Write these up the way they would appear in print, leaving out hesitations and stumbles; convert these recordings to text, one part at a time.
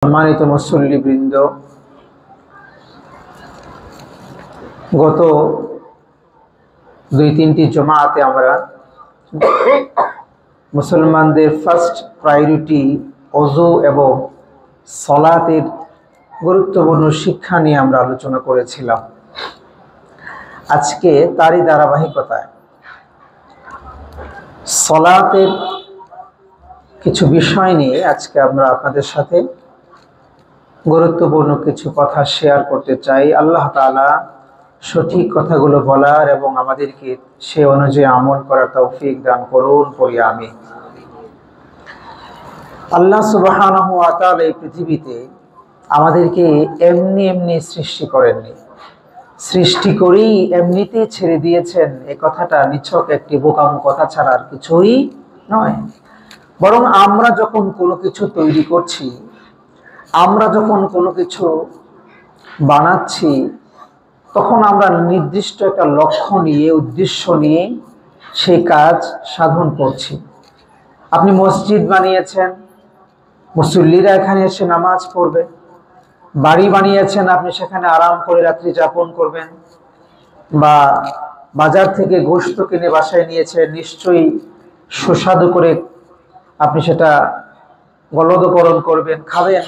সম্মানিত মুসল্লিবৃন্দ, গত 2-3টি জমাতে আমরা মুসলমানদের ফার্স্ট প্রায়োরিটি ওযু এবং সালাতের গুরুত্বপূর্ণ শিক্ষা নিয়ে আমরা আলোচনা করেছিলাম। আজকে তারই ধারাবাহিকতায় সালাতের কিছু বিষয় নিয়ে আজকে আমরা আপনাদের সাথে গুরুত্বপূর্ণ কিছু কথা শেয়ার করতে চাই। আল্লাহ তাআলা সঠিক কথাগুলো বলার এবং আমাদেরকে সে অনুযায়ী আমল করার তৌফিক দান করুন, পড়ি আমিন। আল্লাহ সুবহানাহু ওয়া তাআলা এই পৃথিবীতে আমাদেরকে এমনি এমনি সৃষ্টি করেননি, সৃষ্টি করেই এমনিতেই ছেড়ে দিয়েছেন। এই কথাটা নিছক একটি বোকামো কথা ছাড়া আর কিছুই নয়। বরং আমরা যখন কোনো কিছু তৈরি করছি, আমরা যখন কোনো কিছু বানাচ্ছি, তখন আমরা নির্দিষ্ট একটা লক্ষ্য নিয়ে, উদ্দেশ্য নিয়ে সেই কাজ সাধন করছি। আপনি মসজিদ বানিয়েছেন, মুসল্লিরা এখানে এসে নামাজ পড়বে। বাড়ি বানিয়েছেন, আপনি সেখানে আরাম করে রাত্রি যাপন করবেন। বা বাজার থেকে গোশত কিনে বাসায় নিয়েছেন, নিশ্চয়ই সুস্বাদু করে আপনি সেটা গলদকরণ করবেন, খাবেন,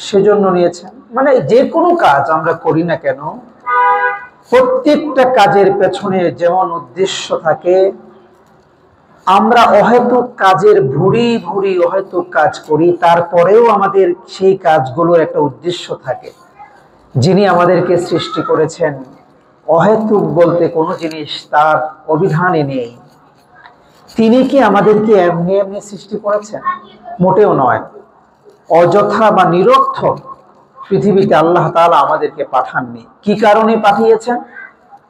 সেজন্য নিয়েছেন। মানে যে কোনো কাজ আমরা করি না কেন, প্রত্যেকটা কাজের পেছনে যেমন উদ্দেশ্য থাকে, আমরা অহেতুক কাজের ভুরি ভুরি অহেতুক কাজ করি, তারপরেও আমাদের সেই কাজগুলোর একটা উদ্দেশ্য থাকে। যিনি আমাদেরকে সৃষ্টি করেছেন, অহেতুক বলতে কোনো জিনিস তার অভিধানে নেই। তিনি কি আমাদেরকে এমনি এমনি সৃষ্টি করেছেন? মোটেও নয়। অযথা বা নিরর্থক পৃথিবীতে আল্লাহ তাআলা আমাদেরকে পাঠাননি। কি কারণে পাঠিয়েছেন?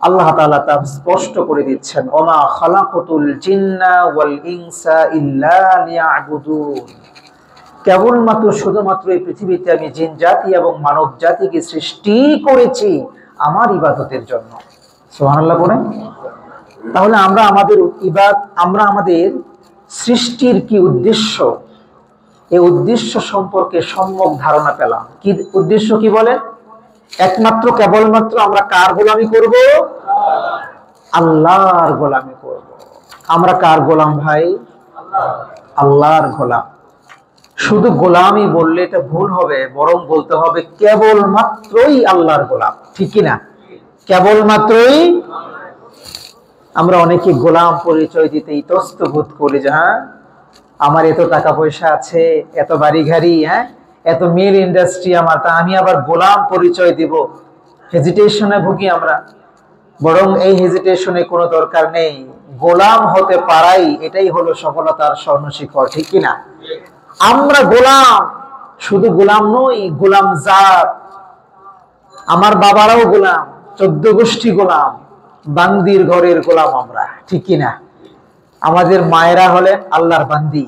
আল্লাহ তাআলা তা স্পষ্ট করে দিচ্ছেন, ওমা খালাকুতুল জিন্না ওয়াল ইনসা ইল্লা লিয়াবুদুন। কেবলমাত্র শুধুমাত্র এই পৃথিবীতে আমি জিন জাতি এবং মানব জাতিকে সৃষ্টি করেছি আমার ইবাদতের জন্য। সুবহানাল্লাহ বলেন। তাহলে আমরা আমাদের সৃষ্টির কি উদ্দেশ্য, এই উদ্দেশ্য সম্পর্কে সম্যক ধারণা পেলাম। কি উদ্দেশ্য কি বলেন? একমাত্র কেবলমাত্র আমরা কার গোলামি করব? আল্লাহর গোলামি করব। আমরা কার গোলাম ভাই? আল্লাহর গোলাম। শুধু গোলামি বললে এটা ভুল হবে, বরং বলতে হবে কেবলমাত্রই আল্লাহর গোলাম। ঠিক কিনা? কেবলমাত্রই। আমরা অনেকে গোলাম পরিচয় দিতে ইতস্ত বোধ করি যে হ্যাঁ, আমার এত টাকা পয়সা আছে, এত বাড়ি গাড়ি, এত মিল ইন্ডাস্ট্রি আমার, তা আমি আবার গোলাম পরিচয় দিব। হেজিটেশনে ভুগি আমরা। বরং এই হেজিটেশনে কোনো দরকার নেই। গোলাম হতে পারাই এটাই হলো সফলতার স্বর্ণশিখর। ঠিক কিনা? আমরা গোলাম, শুধু গোলাম নই, গোলাম জাত। আমার বাবারাও গোলাম, 14 গোষ্ঠী গোলাম, বান্দির ঘরের গোলাম আমরা। ঠিক কিনা? আমাদের মায়েরা হলেন আল্লাহর বান্দি,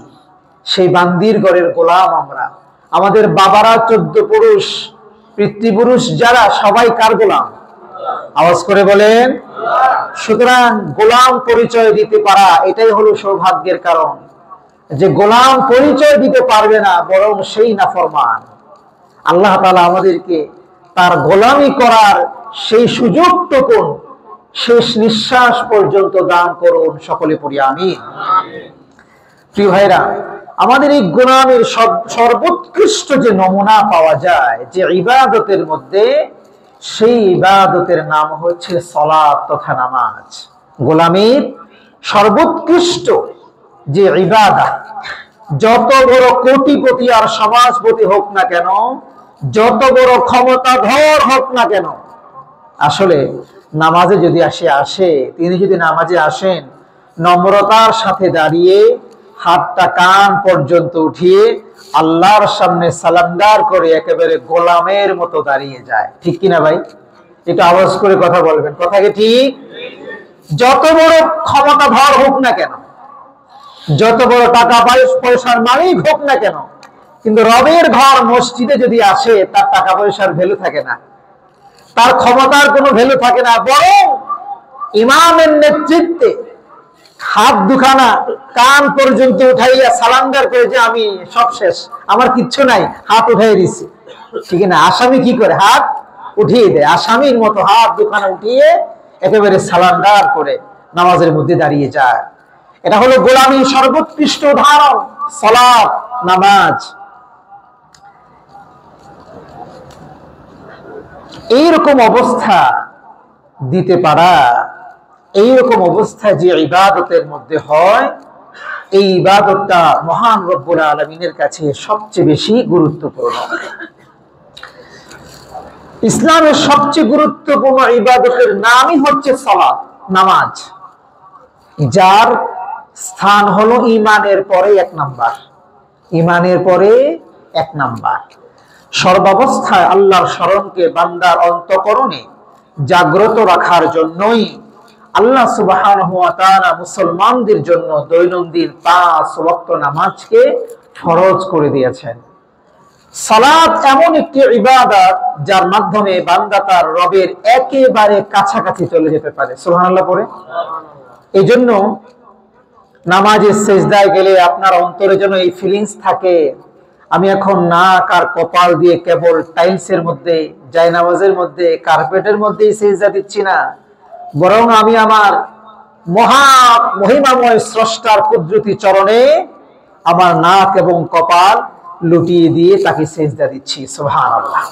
সেই বান্দির ঘরের গোলাম আমরা। আমাদের বাবারা 14 পুরুষ, পিতৃপুরুষ যারা, সবাই কার গোলাম? আওয়াজ করে বলেন। সুতরাং গোলাম পরিচয় দিতে পারা এটাই হলো সৌভাগ্যের কারণ। যে গোলাম পরিচয় দিতে পারবে না, বরং সেই নাফরমান। আল্লাহ তাআলা আমাদেরকে তার গোলামি করার সেই সুযোগটুকু শেষ নিঃশ্বাস পর্যন্ত দান করুন, সকলে পড়ি আমিন। প্রিয় ভাইরা, আমাদের এই গোলামের সর্বোৎকৃষ্ট যে নমুনা পাওয়া যায় যে ইবাদতের মধ্যে, সেই ইবাদতের নাম হচ্ছে সালাত তথা নামাজ। গোলামের সর্বোৎকৃষ্ট যে ইবাদত, যত বড় কোটিপতি আর সমাজপতি হোক না কেন, যত বড় ক্ষমতাধর হোক না কেন, আসলে নামাজে যদি আসে, তিনি যদি নামাজে আসেন, নম্রতার সাথে দাঁড়িয়ে হাতটা কান পর্যন্ত উঠিয়ে আল্লাহর সামনে সালান্ডার করে একেবারে গোলামের মতো দাঁড়িয়ে যায়। ঠিক কিনা ভাই? একটু আওয়াজ করে কথা বলবেন। কথা কি ঠিক? যত বড় ক্ষমতাধর হোক না কেন, যত বড় টাকা পয়সার মালিক হোক না কেন, কিন্তু রবের ঘর মসজিদে যদি আসে, তার টাকা পয়সার ভ্যালু থাকে না, তার ক্ষমতার কোনো ভ্যালু থাকে না। বরং ইমামের নেতৃত্বে হাত দুখানা কান পর্যন্ত উঠাইয়া সালান্ডার করে যে আমি সব শেষ, আমার কিচ্ছু নাই, হাত উঠাই দিছি। ঠিক না? আসামি কি করে? হাত উঠিয়ে দেয়, আসামির মতো হাত দুখানা উঠিয়ে একেবারে সালান্ডার করে নামাজের মধ্যে দাঁড়িয়ে যায়। এটা হলো গোলামীর সর্বোৎকৃষ্ট উদাহরণ, সালাত, নামাজ। এইরকম অবস্থা দিতে পারা, এইরকম অবস্থা যে ইবাদতের মধ্যে হয়, এই ইবাদতটা মহান রব্বুল আলামিনের কাছে সবচেয়ে বেশি গুরুত্বপূর্ণ। ইসলামের সবচেয়ে গুরুত্বপূর্ণ ইবাদতের নামই হচ্ছে সালাত, নামাজ, যার স্থান হলো ঈমানের পরে 1 নাম্বার। ঈমানের পরে 1 নাম্বার। সর্বাবস্থায় আল্লাহর স্মরণকে বান্দার অন্তঃকরণে জাগ্রত রাখার জন্যই আল্লাহ সুবহানাহু ওয়া তাআলা মুসলমানদের জন্য দৈনন্দিন 5 ওয়াক্ত নামাজকে ফরজ করে দিয়েছেন। সালাত এমন একটি ইবাদত যার মাধ্যমে বান্দা তার রবের একেবারে কাছাকাছি চলে যেতে পারে। সুবহানাল্লাহ পড়ে। এই জন্য নামাজের সিজদায় গেলে আপনার অন্তরে যেন এই ফিলিংস থাকে, আমি এখন নাক আর কপাল দিয়ে কেবল টাইলসের মধ্যে, জায়নামাজের মধ্যে, কার্পেটের মধ্যে সিজদা দিচ্ছি না, বরং আমি আমার মহা মহিমাময় স্রষ্টার কুদরতি চরণে আমার নাক এবং কপাল লুটিয়ে দিয়ে তাকে সিজদা দিচ্ছি। সুবহানাল্লাহ।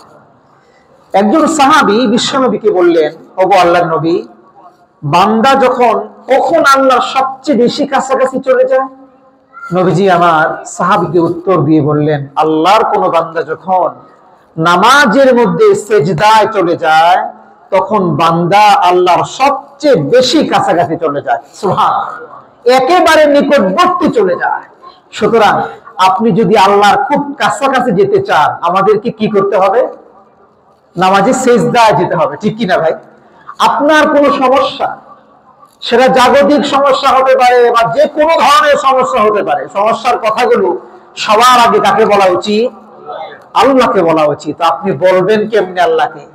একজন সাহাবী বিশ্বনবীকে বললেন, ওগো আল্লাহর নবী, বান্দা যখন কখন আল্লাহর সবচেয়ে বেশি কাছাকাছি চলে যায়? নবীজি আমার সাহাবীকে উত্তর দিয়ে বললেন, আল্লাহর কোন বান্দা যখন নামাজের মধ্যে সিজদায় চলে যায়, তখন বান্দা আল্লাহর সবচেয়ে বেশি কাছাকাছি চলে যায়। সুবহানাল্লাহ। একেবারে নিকটবর্তী চলে যায়। সুতরাং আপনি যদি আল্লাহর খুব কাছাকাছি যেতে চান, আমাদেরকে কি করতে হবে? নামাজে সিজদায় যেতে হবে। ঠিক কিনা ভাই? আপনার কোনো সমস্যা, সেটা জাগতিক সমস্যা হতে পারে বা যে কোনো ধরনের সমস্যা হতে পারে, সমস্যার কথাগুলো সবার আগে কাকে বলা উচিত? আল্লাহকে বলা উচিত। আপনি বলবেন কেমনে আল্লাহকে?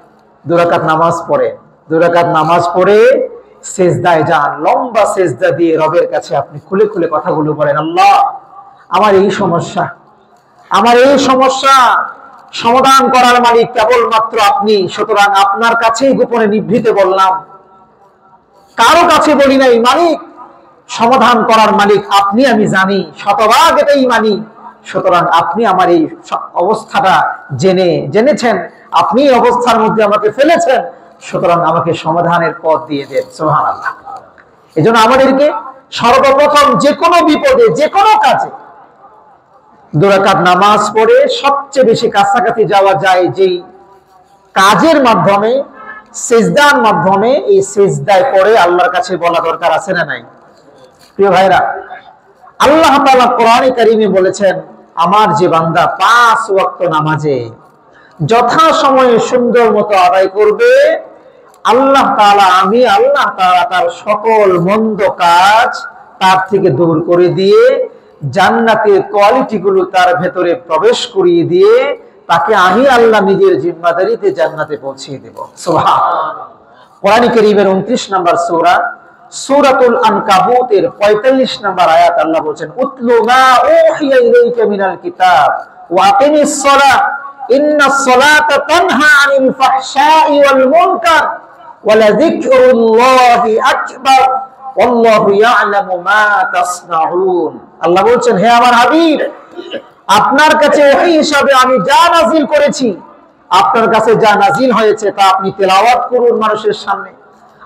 2 রাকাত নামাজ পড়ে, 2 রাকাত নামাজ পড়ে সিজদায় যান, লম্বা সিজদা দিয়ে রবের কাছে আপনি খুলে খুলে কথাগুলো বলেন, আল্লাহ আমার এই সমস্যা, আমার এই সমস্যা সমাধান করার মালিক কেবলমাত্র আপনি। সুতরাং আপনার কাছেই গোপনে নিভৃতে বললাম, কারো কাছে বলি নাই। মালিক, সমাধান করার মালিক আপনি, আমি জানি, শতভাগ এটাই মানি। সুতরাং আপনি আমার এই অবস্থাটা জেনেছেন, আপনি এই অবস্থার মধ্যে আমাকে ফেলেছেন, সুতরাং আমাকে সমাধানের পথ দিয়ে দেন। সুবহানাল্লাহ। এজন্য আমাদেরকে সর্বপ্রথম যে কোনো বিপদে, যে কোনো কাজে 2 রাকাত নামাজ পড়ে সবচেয়ে বেশি কাছাকাছি যাওয়া যায় যেই কাজের মাধ্যমে, সিজদার মাধ্যমে, এই সিজদায় পড়ে আল্লাহর কাছে বলা দরকার আছে না নাই? প্রিয় ভাইরা, আল্লাহ তাআলা কোরআনে কারীমে বলেছেন, আমার যে বান্দা 5 ওয়াক্ত নামাজে যথাসময়ে সুন্দর মতো আদায় করবে, আল্লাহ তাআলা, আমি আল্লাহ তাআলা তার সকল মন্দ কাজ তার থেকে দূর করে দিয়ে জান্নাতের কোয়ালিটি গুলো তার ভেতরে প্রবেশ করিয়ে দিয়ে তাকে আমি আল্লাহ নিজের জিম্মাদারিতে জান্নাতে পৌঁছিয়ে দেব। সুবহানাল্লাহ। কোরআন কারীমের 29 নম্বর সূরা, সূরাতুল আনকাবুতের 45 নম্বর আয়াত আল্লাহ বলেন, উতলু মা উহিয়া ইলাইকা মিনাল কিতাব ওয়া আকিমিস সালাহ ইন্নাস সালাতা তানহা আনিল ফাহশাই ওয়াল মুনকার ওয়া লাযিকরুল্লাহি আকবার ওয়াল্লাহু ইয়ালামু মা তাসনাউন। আল্লাহ বলেন, হে আমার হাবিব, আপনার কাছে ওহী হিসাবে আমি যা নাজিল করেছি, আপনার কাছে যা নাজিল হয়েছে তা আপনি তেলাওয়াত করুন মানুষের সামনে,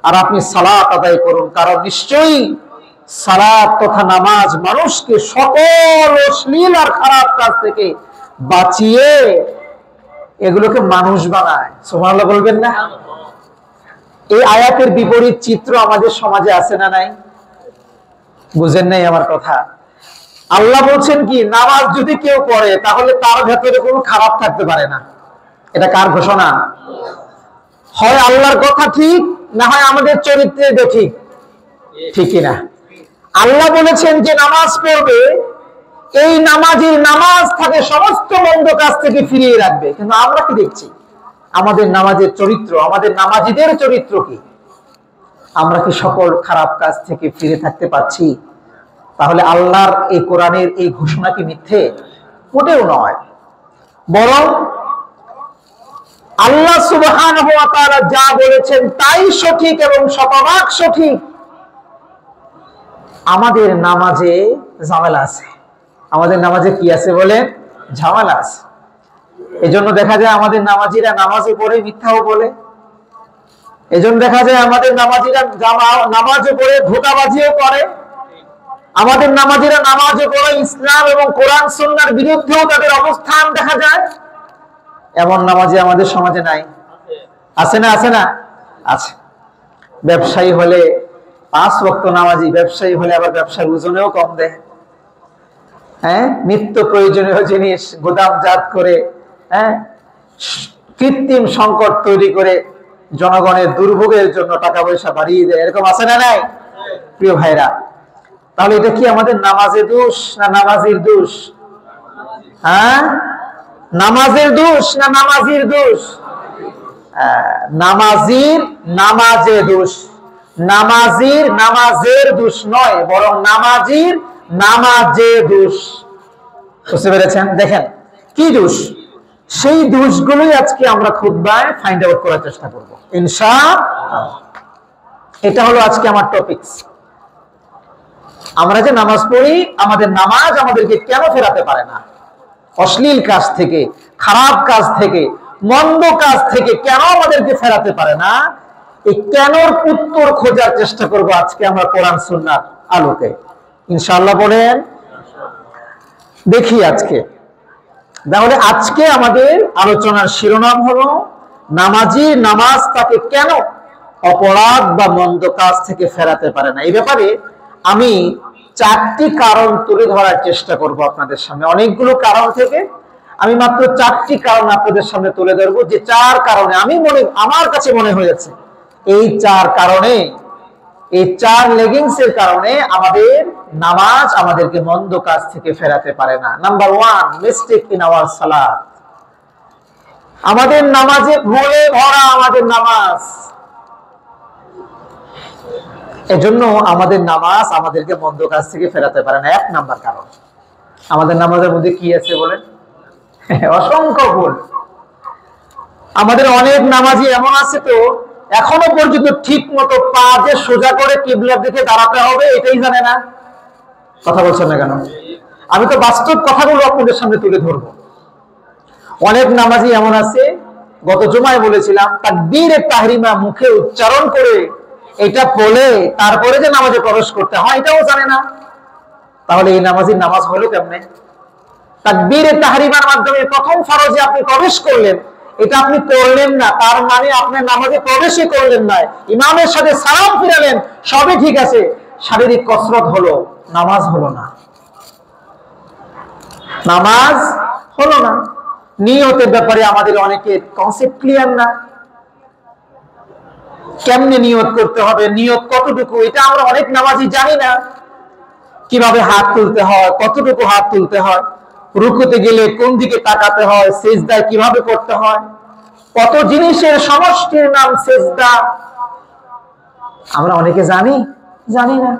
আর আপনি সালাত আদায় করুন, কারণ নিশ্চয়ই সালাত তথা নামাজ মানুষকে সকল অশ্লীল আর খারাপ কাজ থেকে বাঁচিয়ে এগুলোকে মানুষ বানায়। সুবহানাল্লাহ বলবেন না? এই আয়াতের বিপরীত চিত্র আমাদের সমাজে আছে না নাই? বুঝেন নাই আমার কথা? আল্লাহ বলছেন কি, নামাজ যদি কেউ পড়ে তাহলে তার ভেতরে কোনো খারাপ থাকতে পারে না। এটা কার ঘোষণা? হয় আল্লাহর কথা ঠিক, না হয় আমাদের চরিত্রে বেঠিক। ঠিক না? আল্লাহ বলেছেন যে নামাজ পড়বে, এই নামাজের নামাজ থাকে সমস্ত মন্দ কাজ থেকে ফিরিয়ে রাখবে। কিন্তু আমরা কি দেখছি? আমাদের নামাজের চরিত্র, আমাদের নামাজীদের চরিত্র কি? আমরা কি সকল খারাপ কাজ থেকে ফিরে থাকতে পারছি? তাহলে আল্লাহর এই কোরআনের এই ঘোষণা কি মিথ্যে? মোটেও নয়, বরং আল্লাহ সুবহানাহু ওয়া তাআলা যা বলেছেন তাই সঠিক এবং শতভাগ সঠিক। আমাদের নামাজে ঝামেলা আছে। আমাদের নামাজে কি আছে বলেন? ঝামেলা আছে। এজন্য দেখা যায় আমাদের নামাজিরা নামাজে পড়ে মিথ্যাও বলে। এজন্য দেখা যায় আমাদের নামাজিরা নামাজে পড়ে ধোঁকাবাজিও করে। আমাদের নামাজিরা নামাজে পড়ে ইসলাম এবং কোরআন সুন্নাহর বিরুদ্ধেও তাদের অবস্থান দেখা যায়। এমন নামাজি আমাদের সমাজে নাই? আছে না? আছে না? আছে। ব্যবসায়ী হলে 5 ওয়াক্ত নামাজি, ব্যবসায়ী হলে আবার ব্যবসার ওজনেও কম দেয়। হ্যাঁ, নিত্য প্রয়োজনীয় জিনিস গোদামজাত করে, হ্যাঁ, কৃত্রিম সংকট তৈরি করে জনগণের দুর্ভোগের জন্য টাকা পয়সা বাড়িয়ে দেয়। এরকম আছে না নাই? প্রিয় ভাইরা, তাহলে এটা কি আমাদের নামাজের দোষ না নামাজির দোষ? হ্যাঁ, নামাজের দোষ না নামাজির দোষ? নামাজির নামাজে দোষ। নামাজির নামাজের দোষ নয়, বরং নামাজির নামাজে দোষ। বুঝতে পেরেছেন? দেখেন কি দোষ, সেই দোষগুলোই আজকে আমরা খুতবায় ফাইন্ড আউট করার চেষ্টা করব ইনশাআল্লাহ। এটা হলো আজকে আমার টপিকস। আমরা যে নামাজ পড়ি, আমাদের নামাজ আমাদেরকে কেন ফেরাতে পারে না? অশ্লীল কাজ থেকে, খারাপ কাজ থেকে, মন্দ কাজ থেকে কেন আমাদেরকে ফেরাতে পারে না? এই কেনর উত্তর খোঁজার চেষ্টা করব আজকে আমরা কোরআন সুন্নাহর আলোকে ইনশাআল্লাহ। বলেন দেখি আজকে। তাহলে আজকে আমাদের আলোচনার শিরোনাম হলো নামাজি নামাজ তাকে কেন অপরাধ বা মন্দ কাজ থেকে ফেরাতে পারে না। এই ব্যাপারে আমি 4টি কারণ তুলে ধরার চেষ্টা করব আপনাদের সামনে। অনেকগুলো কারণ থেকে আমি মাত্র 4টি কারণ আপনাদের সামনে তুলে ধরবো, যে 4 কারণে আমার কাছে মনে হয়েছে এই 4 কারণে, এই 4 লেগিংসের কারণে আমাদের নামাজ আমাদেরকে মন্দ কাজ থেকে ফেরাতে পারে না। নাম্বার 1, মিস্টেক ইন আওয়ার সালাত। আমাদের নামাজে ভুলে ভরা আমাদের নামাজ। এজন্য আমাদের নামাজ আমাদেরকে মন্দ কাজ থেকে ফেরাতে পারে না। 1 নাম্বার কারণ। আমাদের নামাজের মধ্যে কি আছে বলেন? অসংখ্য ভুল। আমাদের অনেক নামাজি এমন আছে তো এখনো পর্যন্ত ঠিক মতো পা যে সোজা করে কিবলার দিকে দাঁড়াতে হবে এটাই জানে না। কথা বলছেন না কেন? আমি তো বাস্তব কথাগুলো আপনাদের সামনে তুলে ধরবো। অনেক নামাজি এমন আছে, গত জুমায় বলেছিলাম, তাকবীরে তাহরিমা মুখে উচ্চারণ করে এটা বলে তারপরে যে নামাজে প্রবেশ করতে হয় এটাও জানে না। তাহলে এই নামাজির নামাজ হলো কেমনে? তাকবীরে তাহরিমার মাধ্যমে প্রথম ফরজে আপনি প্রবেশ করলেন, এটা আপনি করলেন না, তার মানে আপনার নামাজে প্রবেশই করলেন না। ইমামের সাথে সালাম ফিরালেন, সবই ঠিক আছে, শারীরিক কসরত হলো, নামাজ হলো না। নামাজ হলো না। নিয়তের ব্যাপারে আমাদের অনেকের কনসেপ্ট ক্লিয়ার না। কেমনে নিয়ত করতে হবে, নিয়ত কতটুকু, এটা আমরা অনেক নামাজি জানি না। কিভাবে হাত তুলতে হয়, কতটুকু হাত তুলতে হয়, রুকুতে গেলে কোন দিকে তাকাতে হয়, সিজদায় কিভাবে করতে হয়, কত জিনিসের সমষ্টির নাম সিজদা, আমরা অনেকে জানি না।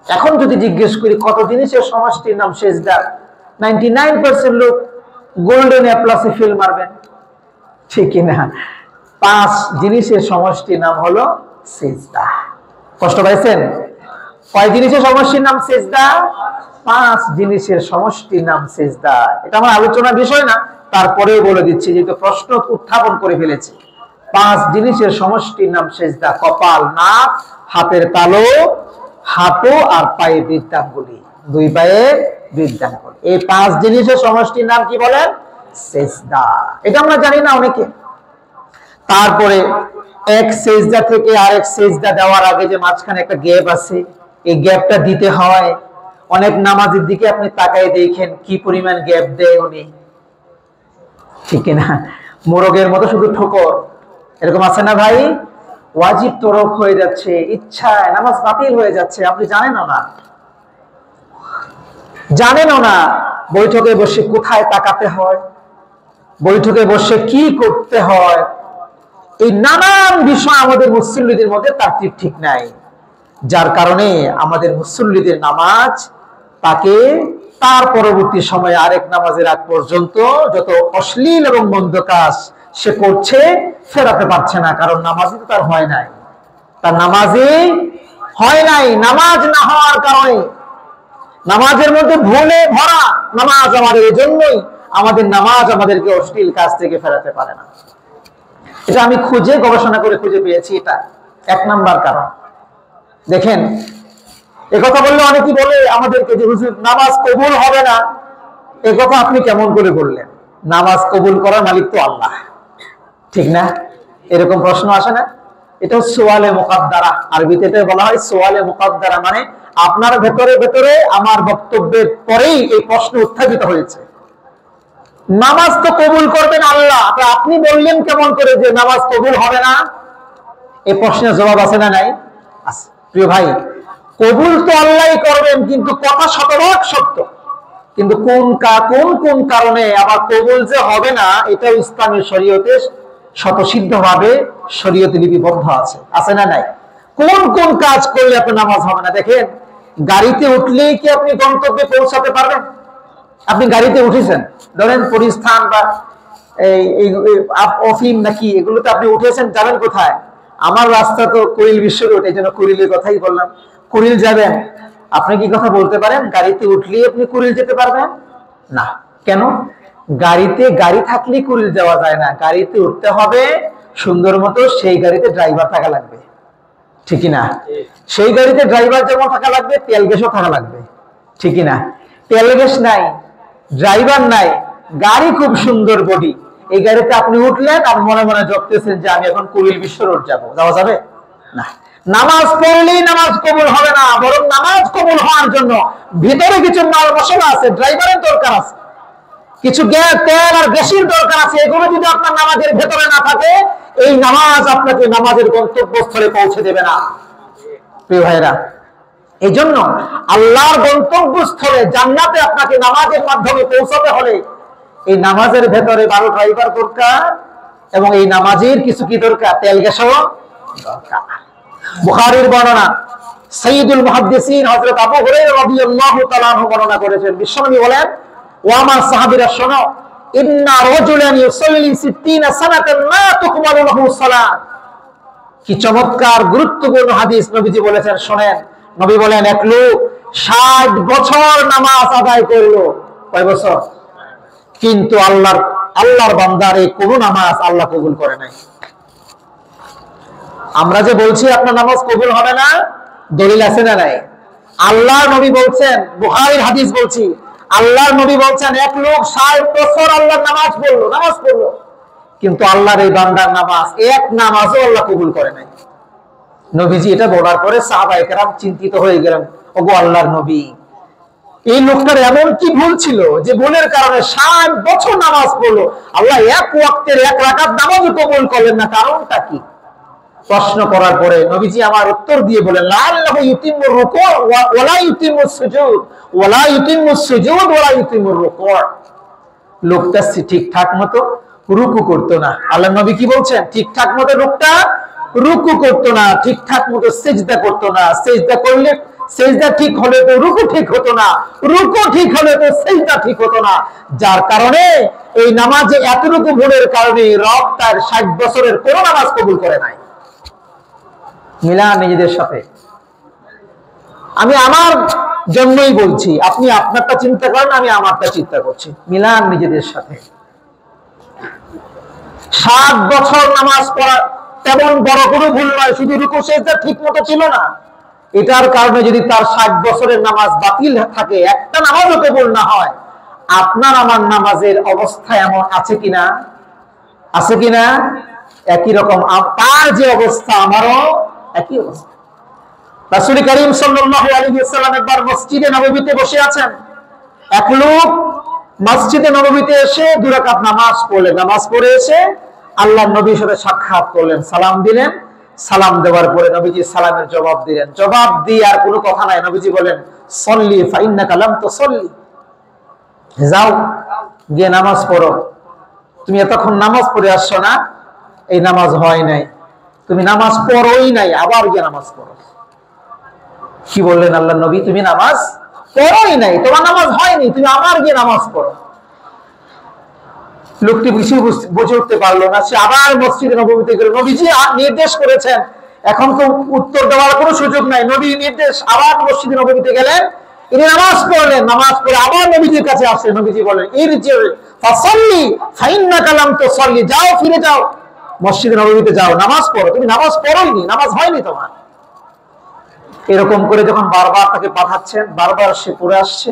এখন যদি জিজ্ঞেস করি কত জিনিসের সমষ্টির নাম সিজদা, 99% লোক গোল্ডেন এ প্লাসে ফেল মারবেন, ঠিক কিনা? 5 জিনিসের সমষ্টির নাম হলো সিজদা। কষ্ট পাইছেন? কয় জিনিসের সমষ্টির নাম সিজদা? 5 জিনিসের সমষ্টির নাম সিজদা। এটা আমার আলোচনার বিষয় না, তারপরেও বলে দিচ্ছি যেহেতু প্রশ্ন উত্থাপন করে ফেলেছি। 5 জিনিসের সমষ্টির নাম সিজদা। কপাল, নাক, হাতের তালু, হাঁটু আর পায়ে বৃদ্ধাঙ্গুলি, 2 পায়ে বৃদ্ধাঙ্গুলি। এই 5 জিনিসের সমষ্টির নাম কি বলেন? সিজদা। এটা আমরা জানি না অনেকে। তারপরে এক সিজদা থেকে আরেক সিজদা দেওয়ার আগে যে মাঝখানে একটা গ্যাপ আছে, এই গ্যাপটা দিতে হয়। অনেক নামাজের দিকে আপনি তাকায় দেখেন কি পরিমাণ গ্যাপ দেয় উনি, ঠিক না? মোরগের মতো শুধু ঠোকর, এরকম আছে না ভাই? ওয়াজিব তরক হয়ে যাচ্ছে, ইচ্ছায় নামাজ বাতিল হয়ে যাচ্ছে, আপনি জানেনও না। বৈঠকে বসে কোথায় তাকাতে হয়, বৈঠকে বসে কি করতে হয়, এই নানান বিষয় আমাদের মুসল্লিদের মধ্যে তারতিব ঠিক নাই, যার কারণে আমাদের মুসল্লিদের নামাজ তাকে তার পরবর্তী সময়ে আরেক নামাজের আগ পর্যন্ত যত অশ্লীল এবং মন্দ কাজ সে করছে ফেরাতে পারছে না, কারণ নামাজই তো তার হয় নাই, তার নামাজই হয় নাই। নামাজ না হওয়ার কারণে, নামাজের মধ্যে ভুলে ভরা নামাজ আমাদের, এই জন্যই আমাদের নামাজ আমাদেরকে অশ্লীল কাজ থেকে ফেরাতে পারে না। এটা আমি খুঁজে গবেষণা করে খুঁজে পেয়েছি, এটা 1 নাম্বার কারণ। দেখেন, একথা বললে অনেকেই বলে আমাদেরকে যে হুজুর নামাজ কবুল হবে না, একথা আপনি কেমন করে বললেন? নামাজ কবুল করার মালিক তো আল্লাহ, ঠিক না? এরকম প্রশ্ন আসে না? এটা সোয়ালে মুকাদ্দারা, আরবিতে এটা বলা হয় সোয়ালে মুকাদ্দারা, মানে আপনার ভেতরে ভেতরে আমার বক্তব্যের পরেই এই প্রশ্ন উত্থাপিত হয়েছে। নামাজ তো কবুল করবেন আল্লাহ, আপনি বললেন কেমন করে যে নামাজ কবুল হবে না? এই প্রশ্নের জবাব আছে না নাই? আছে। প্রিয় ভাই, কবুল তো আল্লাহই করবেন, কিন্তু কথা শতভাগ সত্য, কিন্তু কোন কোন কারণে আবার কবুল যে হবে না, এটাও ইসলামের শরীয়তে স্বতঃসিদ্ধভাবে শরীয়তে লিপিবদ্ধ আছে, আছে না নাই? কোন কোন কাজ করলে আপনার নামাজ হবে না? দেখেন, গাড়িতে উঠলেই কি আপনি গন্তব্যে পৌঁছাতে পারবেন? আপনি গাড়িতে উঠেছেন, ধরেন পরিস্থান বা অফিম নাকি এগুলোতে আপনি উঠেছেন, যাবেন কোথায়? আমার রাস্তা তো কুড়িল বিশ্ব রোড, এই জন্য কুড়িলের কথাই বললাম। কুড়িল যাবেন, আপনি কি কথা বলতে পারেন গাড়িতে উঠলেই আপনি কুড়িল যেতে পারবেন না? কেন? গাড়িতে গাড়ি থাকলে কুড়িল যাওয়া যায় না, গাড়িতে উঠতে হবে সুন্দর মতো, সেই গাড়িতে ড্রাইভার থাকা লাগবে, ঠিকই না? সেই গাড়িতে ড্রাইভার যেমন থাকা লাগবে, তেল গ্যাসও থাকা লাগবে, ঠিকই না? তেল গ্যাস নাই, ড্রাইভার নাই, গাড়ি খুব সুন্দর বডি, এই গাড়িতে আপনি উঠলেন আর মনে মনে জপতেছেন যে আমি এখন কুড়িল বিশ্ব রোড যাবো, যাওয়া যাবে না। নামাজ পড়লেই নামাজ কবুল হবে না, বরং নামাজ কবুল হওয়ার জন্য ভিতরে কিছু মাল মশলা আছে, ড্রাইভারের দরকার আছে, কিছু তেল আর গ্যাসের দরকার আছে। এগুলো যদি আপনার নামাজের ভেতরে না থাকে, এই নামাজ আপনাকে নামাজের গন্তব্যস্থলে পৌঁছে দেবে না। প্রিয় ভাইরা, এই জন্য আল্লাহর গন্তব্যস্থলে জান্নাতে আপনাকে নামাজের মাধ্যমে পৌঁছাতে হলে এই নামাজের ভেতরে ভালো ড্রাইভার দরকার, এবং এই নামাজের কিছু কি দরকার? তেল গ্যাসও দরকার। বুখারীর বর্ণনা, সাইয়্যিদুল মুহাদ্দিসিন হযরত আবু হুরায়রা রাদিয়াল্লাহু তাআলা আনহু বর্ণনা করেছেন, বিশ্বনবী বলেন, ও আমার সাহাবীরা শোনো, ইন্না রাজুলান ইউসাল্লি 60 সানাতান মা তুকবালু লাহু সালাত। কি চমৎকার গুরুত্বপূর্ণ হাদিস নবীজি বলেছেন, শুনেন। নবী বলেন, এক লোক 60 বছর নামাজ আদায় করলো, কয় বছর? কিন্তু আল্লাহর বান্দার এই কোন নামাজ আল্লাহ কবুল করে নাই। আমরা যে বলছি আপনার নামাজ কবুল হবে না, দলিল আছে না নাই? আল্লাহর নবী বলছেন, বুখারীর হাদিস বলছি, আল্লাহর নবী বলছেন, এক লোক 60 বছর আল্লাহর নামাজ পড়লো, কিন্তু আল্লাহর এই বান্দার নামাজ এক নামাজও আল্লাহ কবুল করে নাই। নবীজি এটা বলার পরে সাহাবায়ে কেরাম চিন্তিত হয়ে গেলেন, ওগো আল্লাহর নবী, এই লোকটার এমন কি ভুল ছিল যে ভুলের কারণে 60 বছর নামাজ পড়লো, আল্লাহ এক ওয়াক্তের 1 রাকাত নামাজও কবুল করলেন না, কারণটা কি? প্রশ্ন করার পরে নবীজি আমার উত্তর দিয়ে বলেন, লাআল্লাহু ইউতিম্মুর রুকু ওয়া লা ইউতিম্মুস সুজুদ ওয়া লা ইউতিম্মুস সুজুদ ওয়া লা ইউতিম্মুর রুকু। লোকটা ঠিকঠাক মতো রুকু করতো না। আল্লাহর নবী কি বলছেন? ঠিকঠাক মতো লোকটা রুকু করতো না, ঠিকঠাক মতো সিজদা করতো না, সিজদা করলে সিজদা ঠিক হলে তো রুকু ঠিক হতো না, রুকু ঠিক হলে তো সিজদা ঠিক হতো না, যার কারণে এই নামাজে এতটুকু ভুলের কারণে রব তার 60 বছরের কোন নামাজ কবুল করে নাই। মিলান নিজেদের সাথে। আমি আমার জন্যই বলছি, আপনি আপনারটা চিন্তা করেন, আমি আমারটা চিন্তা করছি। মিলান নিজেদের সাথে। 7 বছর নামাজ পড়া তেমন বড় কোনো ভুল নয়, শুধু রুকু সিজদা ঠিক মতো ছিল না, এটার কারণে যদি তার 60 বছরের নামাজ বাতিল থাকে, একটা নামাজও কবুল না হয়, আপনার আমার নামাজের অবস্থা এমন আছে কিনা? আছে কিনা? একই রকম তার যে অবস্থা আমারও একই অবস্থা। রাসূল করিম সাল্লাল্লাহু আলাইহি ওয়াসাল্লাম একবার মসজিদে নববীতে বসে আছেন, এক লোক মসজিদে নববীতে এসে 2 রাকাত নামাজ পড়লেন, নামাজ পড়ে এসে আল্লাহর নবীর সাথে সাক্ষাৎ করলেন, সালাম দিলেন, সালাম দেওয়ার পরে নবীজি সালামের জবাব দিলেন, জবাব দিয়ে আর কোনো কথা নাই, নবীজি বলেন, সল্লি ফাইন্নাকা লাম তুসল্লি, যাও গিয়ে নামাজ পড়ো, তুমি এতক্ষণ নামাজ পড়ে আসছো না, এই নামাজ হয় নাই, তুমি নামাজ পড়োই নাই, আবার গিয়ে নামাজ পড়ো। কি বললেন আল্লাহ নবী? তুমি নামাজ পড়োই নাই, তোমার নামাজ হয়নি, তুমি আবার গিয়ে নামাজ পড়ো। লোকটি বেশি বুঝে উঠতে পারলো না, সে আবার মসজিদে নববীতে গেল। নবীজি নির্দেশ করেছেন, এখন তো উত্তর দেওয়ার কোনো সুযোগ নাই। নবী নির্দেশ, আবার মসজিদে নববীতে গেলেন, ইনি নামাজ পড়লেন। নামাজ পড়ে আবার নবীজির কাছে আসলেন। নবীজি বলেন, ইরজি ফাসাল্লি ফাইন্নাকা লাম তুসাল্লি, যাও, ফিরে যাও, মসজিদে নববীতে যাও, নামাজ পড়ো, তুমি নামাজ পড়োইনি, নামাজ হয়নি তোমার। এরকম করে যখন বারবার তাকে পাঠাচ্ছেন, বারবার সে পড়ে আসছে,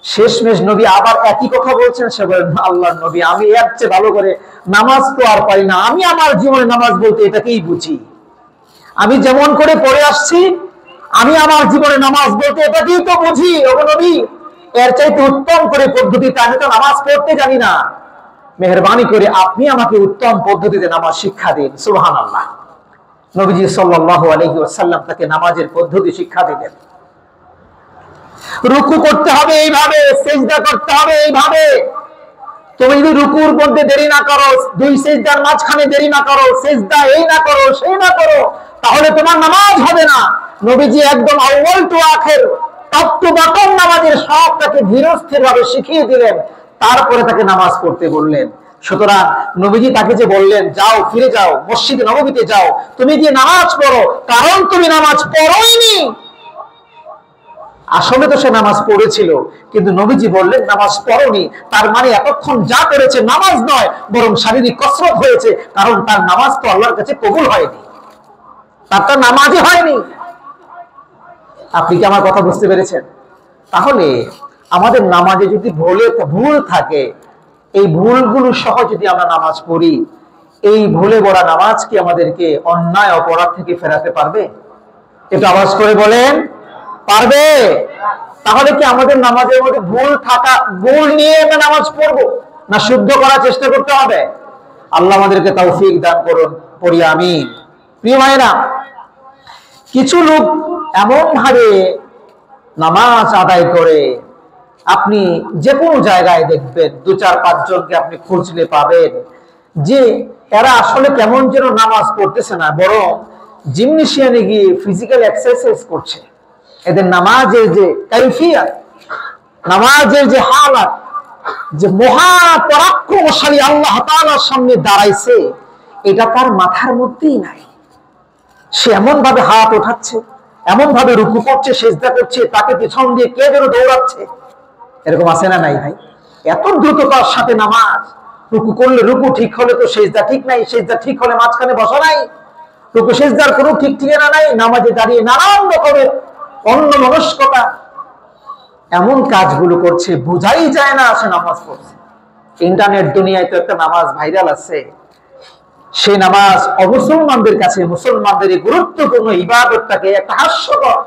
শেষমেশ নবী আবার একই কথা বলছেন। সে বলেন, আল্লাহর নবী, আমি এর চেয়ে ভালো করে নামাজ তো আর পারি না, আমি আমার জীবনে নামাজ বলতে এটাকেই বুঝি, আমি যেমন করে পড়ে আসছি, আমি আমার জীবনে নামাজ বলতে এটাকেই তো বুঝি। ওগো নবী, এর চাইতে উত্তম করে পদ্ধতিতে আমি তো নামাজ পড়তে জানি না, মেহেরবানি করে আপনি আমাকে উত্তম পদ্ধতিতে নামাজ শিক্ষা দিন। সুবহানাল্লাহ। নবীজি সাল্লাল্লাহু আলাইহি ওয়াসাল্লাম তাকে নামাজের পদ্ধতি শিক্ষা দিলেন। রুকু করতে হবে এইভাবে, সিজদা করতে হবে এইভাবে। তুমি যদি রুকুর মধ্যে দেরি না করো, দুই সিজদার মাঝখানে দেরি না করো, সিজদা এই না করো সেই না করো, তাহলে তোমার নামাজ হবে না। নবীজি একদম আউয়াল টু আখির, টপ টু বটম নামাজের সব তাকে ধীরস্থির ভাবে শিখিয়ে দিলেন, তারপরে তাকে নামাজ পড়তে বললেন। সুতরাং নবীজি তাকে যে বললেন, যাও, ফিরে যাও, মসজিদে নববীতে যাও, তুমি গিয়ে নামাজ পড়ো, কারণ তুমি নামাজ পড়োইনি। আসলে তো সে নামাজ পড়েছিল, কিন্তু নবীজি বললেন নামাজ পড়োনি, তার মানে এতক্ষণ যা করেছে নামাজ নয়, বরং শারীরিক কসরত হয়েছে, কারণ তার নামাজ তো আল্লাহর কাছে কবুল হয়নি, তার নামাজই হয়নি। আপনি কি আমার কথা বুঝতে পেরেছেন? তাহলে আমাদের নামাজে যদি ভুল থাকে, এই ভুলগুলো সহ যদি আমরা নামাজ পড়ি, এই ভুলে ভরা নামাজ কি আমাদেরকে অন্যায় অপরাধ থেকে ফেরাতে পারবে? একটু আওয়াজ করে বলেন, পারবে? তাহলে কি আমাদের নামাজের মধ্যে ভুল নিয়ে আমরা নামাজ পড়বো, না শুদ্ধ করার চেষ্টা করতে হবে? আল্লাহ আমাদেরকে তৌফিক দান করুন, পড়ি আমিন। প্রিয় ভাইরা, কিছু লোক এমন ভাবে নামাজ আদায় করে, আপনি যে কোনো জায়গায় দেখবেন, 2-4-5 জনকে আপনি খুঁজলে পাবেন যে এরা আসলে কেমন যেন নামাজ পড়তেছে না, বরং জিমনেশিয়ানে গিয়ে ফিজিক্যাল এক্সারসাইজ করছে। এদের নামাজের যে কাইফিয়াত, নামাজের যে হালাত, যে মহা পরাক্রমশালী আল্লাহ তাআলার সামনে দাঁড়াইছে, এটা তার মাথার মধ্যেই নাই। সে এমন ভাবে হাত ওঠাচ্ছে, এমন ভাবে রুকু করছে, সিজদা করছে, তাকে পিছন দিয়ে কে যেন দৌড়াচ্ছে। এরকম আছে না নাই ভাই? এত দ্রুততার সাথে নামাজ। রুকু করলে রুকু ঠিক হলে তো সিজদা ঠিক নাই, সিজদা ঠিক হলে মাঝখানে বসা নাই, রুকু সিজদার কোনো ঠিক ঠিকানা নাই, নামাজে দাঁড়িয়ে নানান রকমের অন্যমনস্কতা, এমন কাজগুলো করছে, বোঝাই যায় না সে নামাজ পড়ছে। ইন্টারনেট দুনিয়ায় তো একটা নামাজ ভাইরাল আছে, সেই নামাজ অমুসলমানদের কাছে মুসলমানদের এই গুরুত্বপূর্ণ ইবাদতটাকে একটা হাস্যকর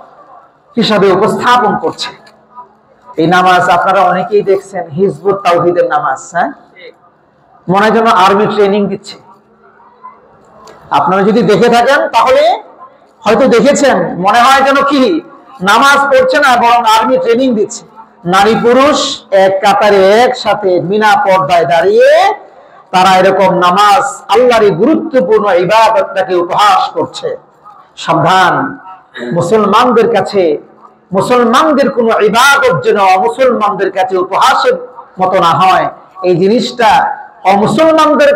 হিসাবে উপস্থাপন করছে। এই নামাজ আপনারা অনেকেই দেখছেন, হিজবুত তাওহীদের নামাজ। হ্যাঁ, মনে হয় যেন আর্মি ট্রেনিং দিচ্ছে। আপনারা যদি দেখে থাকেন তাহলে হয়তো দেখেছেন, মনে হয় যেন কি নামাজ পড়ছে না, বরং আর্মি ট্রেনিং দিচ্ছে। নারী পুরুষ এক কাতারে একসাথে বিনা পর্দায় দাঁড়িয়ে তারা এরকম নামাজ, আল্লাহর এই গুরুত্বপূর্ণ ইবাদতটাকে উপহাস করছে। সাবধান, মুসলমানদের কাছে মুসলমানদের কোন ইবাদত যেন অমুসলমানদের কাছে উপহাসের মতো না হয়, এই জিনিসটা অমুসলমানদের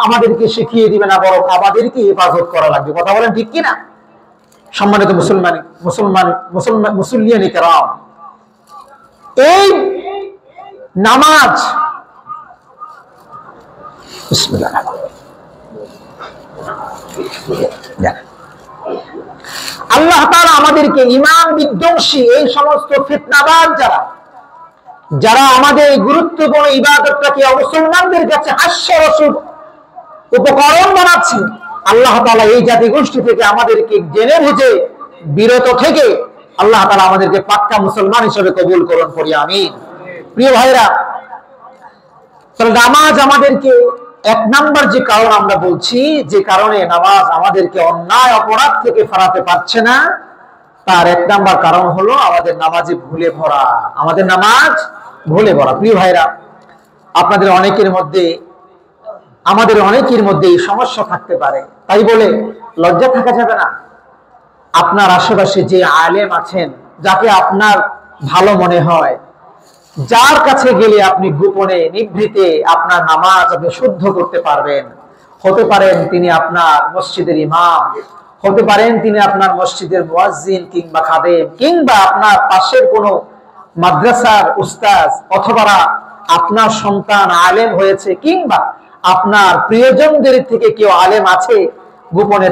আমাদেরকে শিখিয়ে দিবে না, বরং আমাদেরকে হেফাজত করা লাগবে। কথা বলেন ঠিক কিনা? সম্মানিত মুসল্লিয়ানি কেরাম, এই নামাজ আল্লাহ তাআলা আমাদেরকে ঈমান বিধ্বংসী এই সমস্ত ফিতনাবাজ যারা আমাদের এই গুরুত্বপূর্ণ ইবাদতটাকে মুসলমানদের কাছে হাস্যরসের উপকরণ বানাচ্ছে, আল্লাহ তাআলা এই জাতি গোষ্ঠী থেকে আমাদেরকে জেনে বুঝে বিরত থেকে আল্লাহ তাআলা আমাদেরকে পাক্কা মুসলমান হিসেবে কবুল করুন, পড়ি আমিন। প্রিয় ভাইরা, তাহলে নামাজ আমাদেরকে এক নাম্বার যে কারণ আমরা বলছি, যে কারণে নামাজ আমাদেরকে অন্যায় অপরাধ থেকে ফেরাতে পারছে না, তার এক নাম্বার কারণ হলো আমাদের নামাজে ভুলে ভরা, আমাদের নামাজ ভুলে ভরা। প্রিয় ভাইরা, আপনাদের অনেকের মধ্যে আমাদের অনেকের মধ্যে এই সমস্যা থাকতে পারে, তাই বলে লজ্জা থাকা যাবে না। আপনার আশেপাশে যে আলেম আছেন, যাকে আপনার ভালো মনে হয়, যার কাছে গেলে আপনি গোপনে নিভৃতে আপনার নামাজ আপনি শুদ্ধ করতে পারবেন। হতে পারেন তিনি আপনার মসজিদের ইমাম, হতে পারেন তিনি আপনার মসজিদের মুয়াজ্জিন কিংবা খাদেম, কিংবা আপনার পাশের কোনো মাদ্রাসার উস্তাদ, অথবা আপনার সন্তান আলেম হয়েছে, কিংবা আপনার প্রিয়জনদের থেকে কেউ আলেম আছে, গোপনে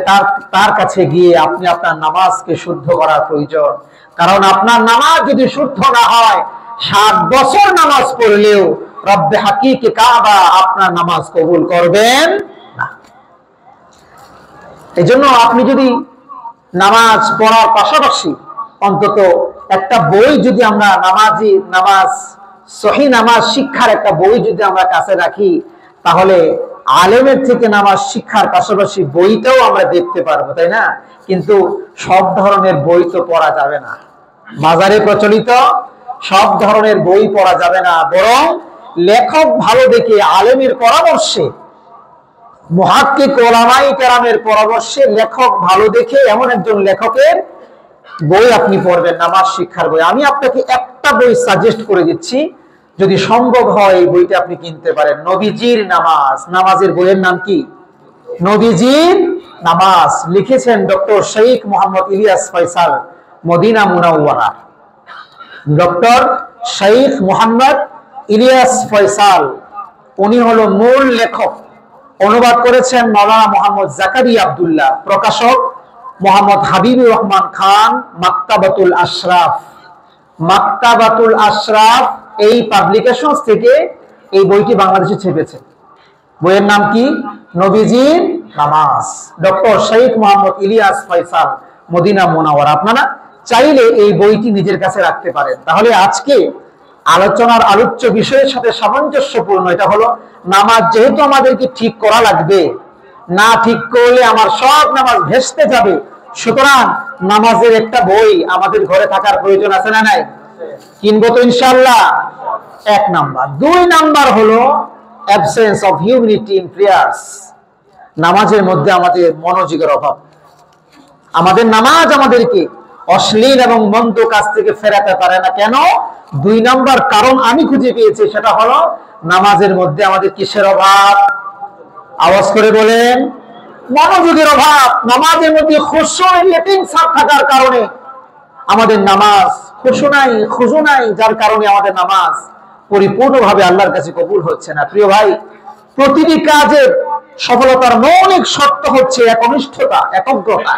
তার কাছে গিয়ে আপনি আপনার নামাজকে শুদ্ধ করার প্রয়োজন। কারণ আপনার নামাজ যদি শুদ্ধ না হয়, 7 বছর নামাজ পড়লেও রব্বে হাকিকে কাবা আপনার নামাজ কবুল করবেন না। এজন্য আপনি যদি নামাজ পড়ার পাশাপাশি অন্তত একটা বই যদি আমরা নামাজ সহি নামাজ শিক্ষার একটা বই যদি আমরা কাছে রাখি, তাহলে আলেমের থেকে নামাজ শিক্ষার পাশাপাশি বইটাও আমরা দেখতে পারবো, তাই না? কিন্তু সব ধরনের বই তো পড়া যাবে না, বাজারে প্রচলিত সব ধরনের বই পড়া যাবে না, বরং লেখক ভালো দেখে আলেমের পরামর্শে, মুহাক্কিক উলামায়ে কেরামের পরামর্শে লেখক ভালো দেখে এমন একজন লেখকের বই আপনি পড়বেন, নামাজ শিক্ষার বই। আমি আপনাকে একটা বই সাজেস্ট করে দিচ্ছি, যদি সম্ভব হয় এই বইটা আপনি কিনতে পারেন। নবীজির নামাজ, নামাজের বইয়ের নাম কি? নবীজির নামাজ। লিখেছেন doctor Sheikh Mohammad Ilyas Faisal, Medina Munawwara. Doctor Sheikh Mohammad Ilyas Faisal, উনি হলো মূল লেখক। অনুবাদ করেছেন মাওলানা মোহাম্মদ জাকারিয়া আব্দুল্লাহ, প্রকাশক মোহাম্মদ হাবিবুর রহমান খান, মাকতাবাতুল আশরাফ। মাকতাবাতুল আশরাফ এই পাবলিকেশন থেকে এই বইটি বাংলাদেশে ছেপেছে। বইয়ের নাম কি? নবীজির নামাজ, ডক্টর শেখ মোহাম্মদ ইলিয়াস ফয়সাল, মদিনা মুনাওয়ারা। আপনারা চাইলে এই বইটি নিজের কাছে রাখতে পারেন। তাহলে আজকে আলোচনার আলোচ্য বিষয়ের সাথে সামঞ্জস্যপূর্ণ এটা হলো, নামাজ যেহেতু আমাদেরকে ঠিক করা লাগবে, না ঠিক করলে আমার সব নামাজ ভেস্তে যাবে, সুতরাং নামাজের একটা বই আমাদের ঘরে থাকার প্রয়োজন আছে না নাই? কিনবো তো ইনশাআল্লাহ। 1 নাম্বার। 2 নাম্বার হলো absence of humanity in prayers. নামাজের মধ্যে আমাদের মনোযোগের অভাব। আমাদের নামাজ আমাদেরকে অশ্লীল এবং মন্দ কাজ থেকে ফেরাতে পারে না। কেন? 2 নাম্বার কারণ আমি খুঁজে পেয়েছি, সেটা হলো নামাজের মধ্যে আমাদের কিসের অভাব? আওয়াজ করে বলেন, মনোযোগের অভাব। নামাজের মধ্যে খুশুর লেটিংস থাকার কারণে আমাদের নামাজ খুশু নাই, যার কারণে আমাদের নামাজ পরিপূর্ণভাবে আল্লাহর কাছে কবুল হচ্ছে না। প্রিয় ভাই, প্রতিটি কাজের সফলতার মৌলিক শর্ত হচ্ছে একনিষ্ঠতা, একগ্রতা।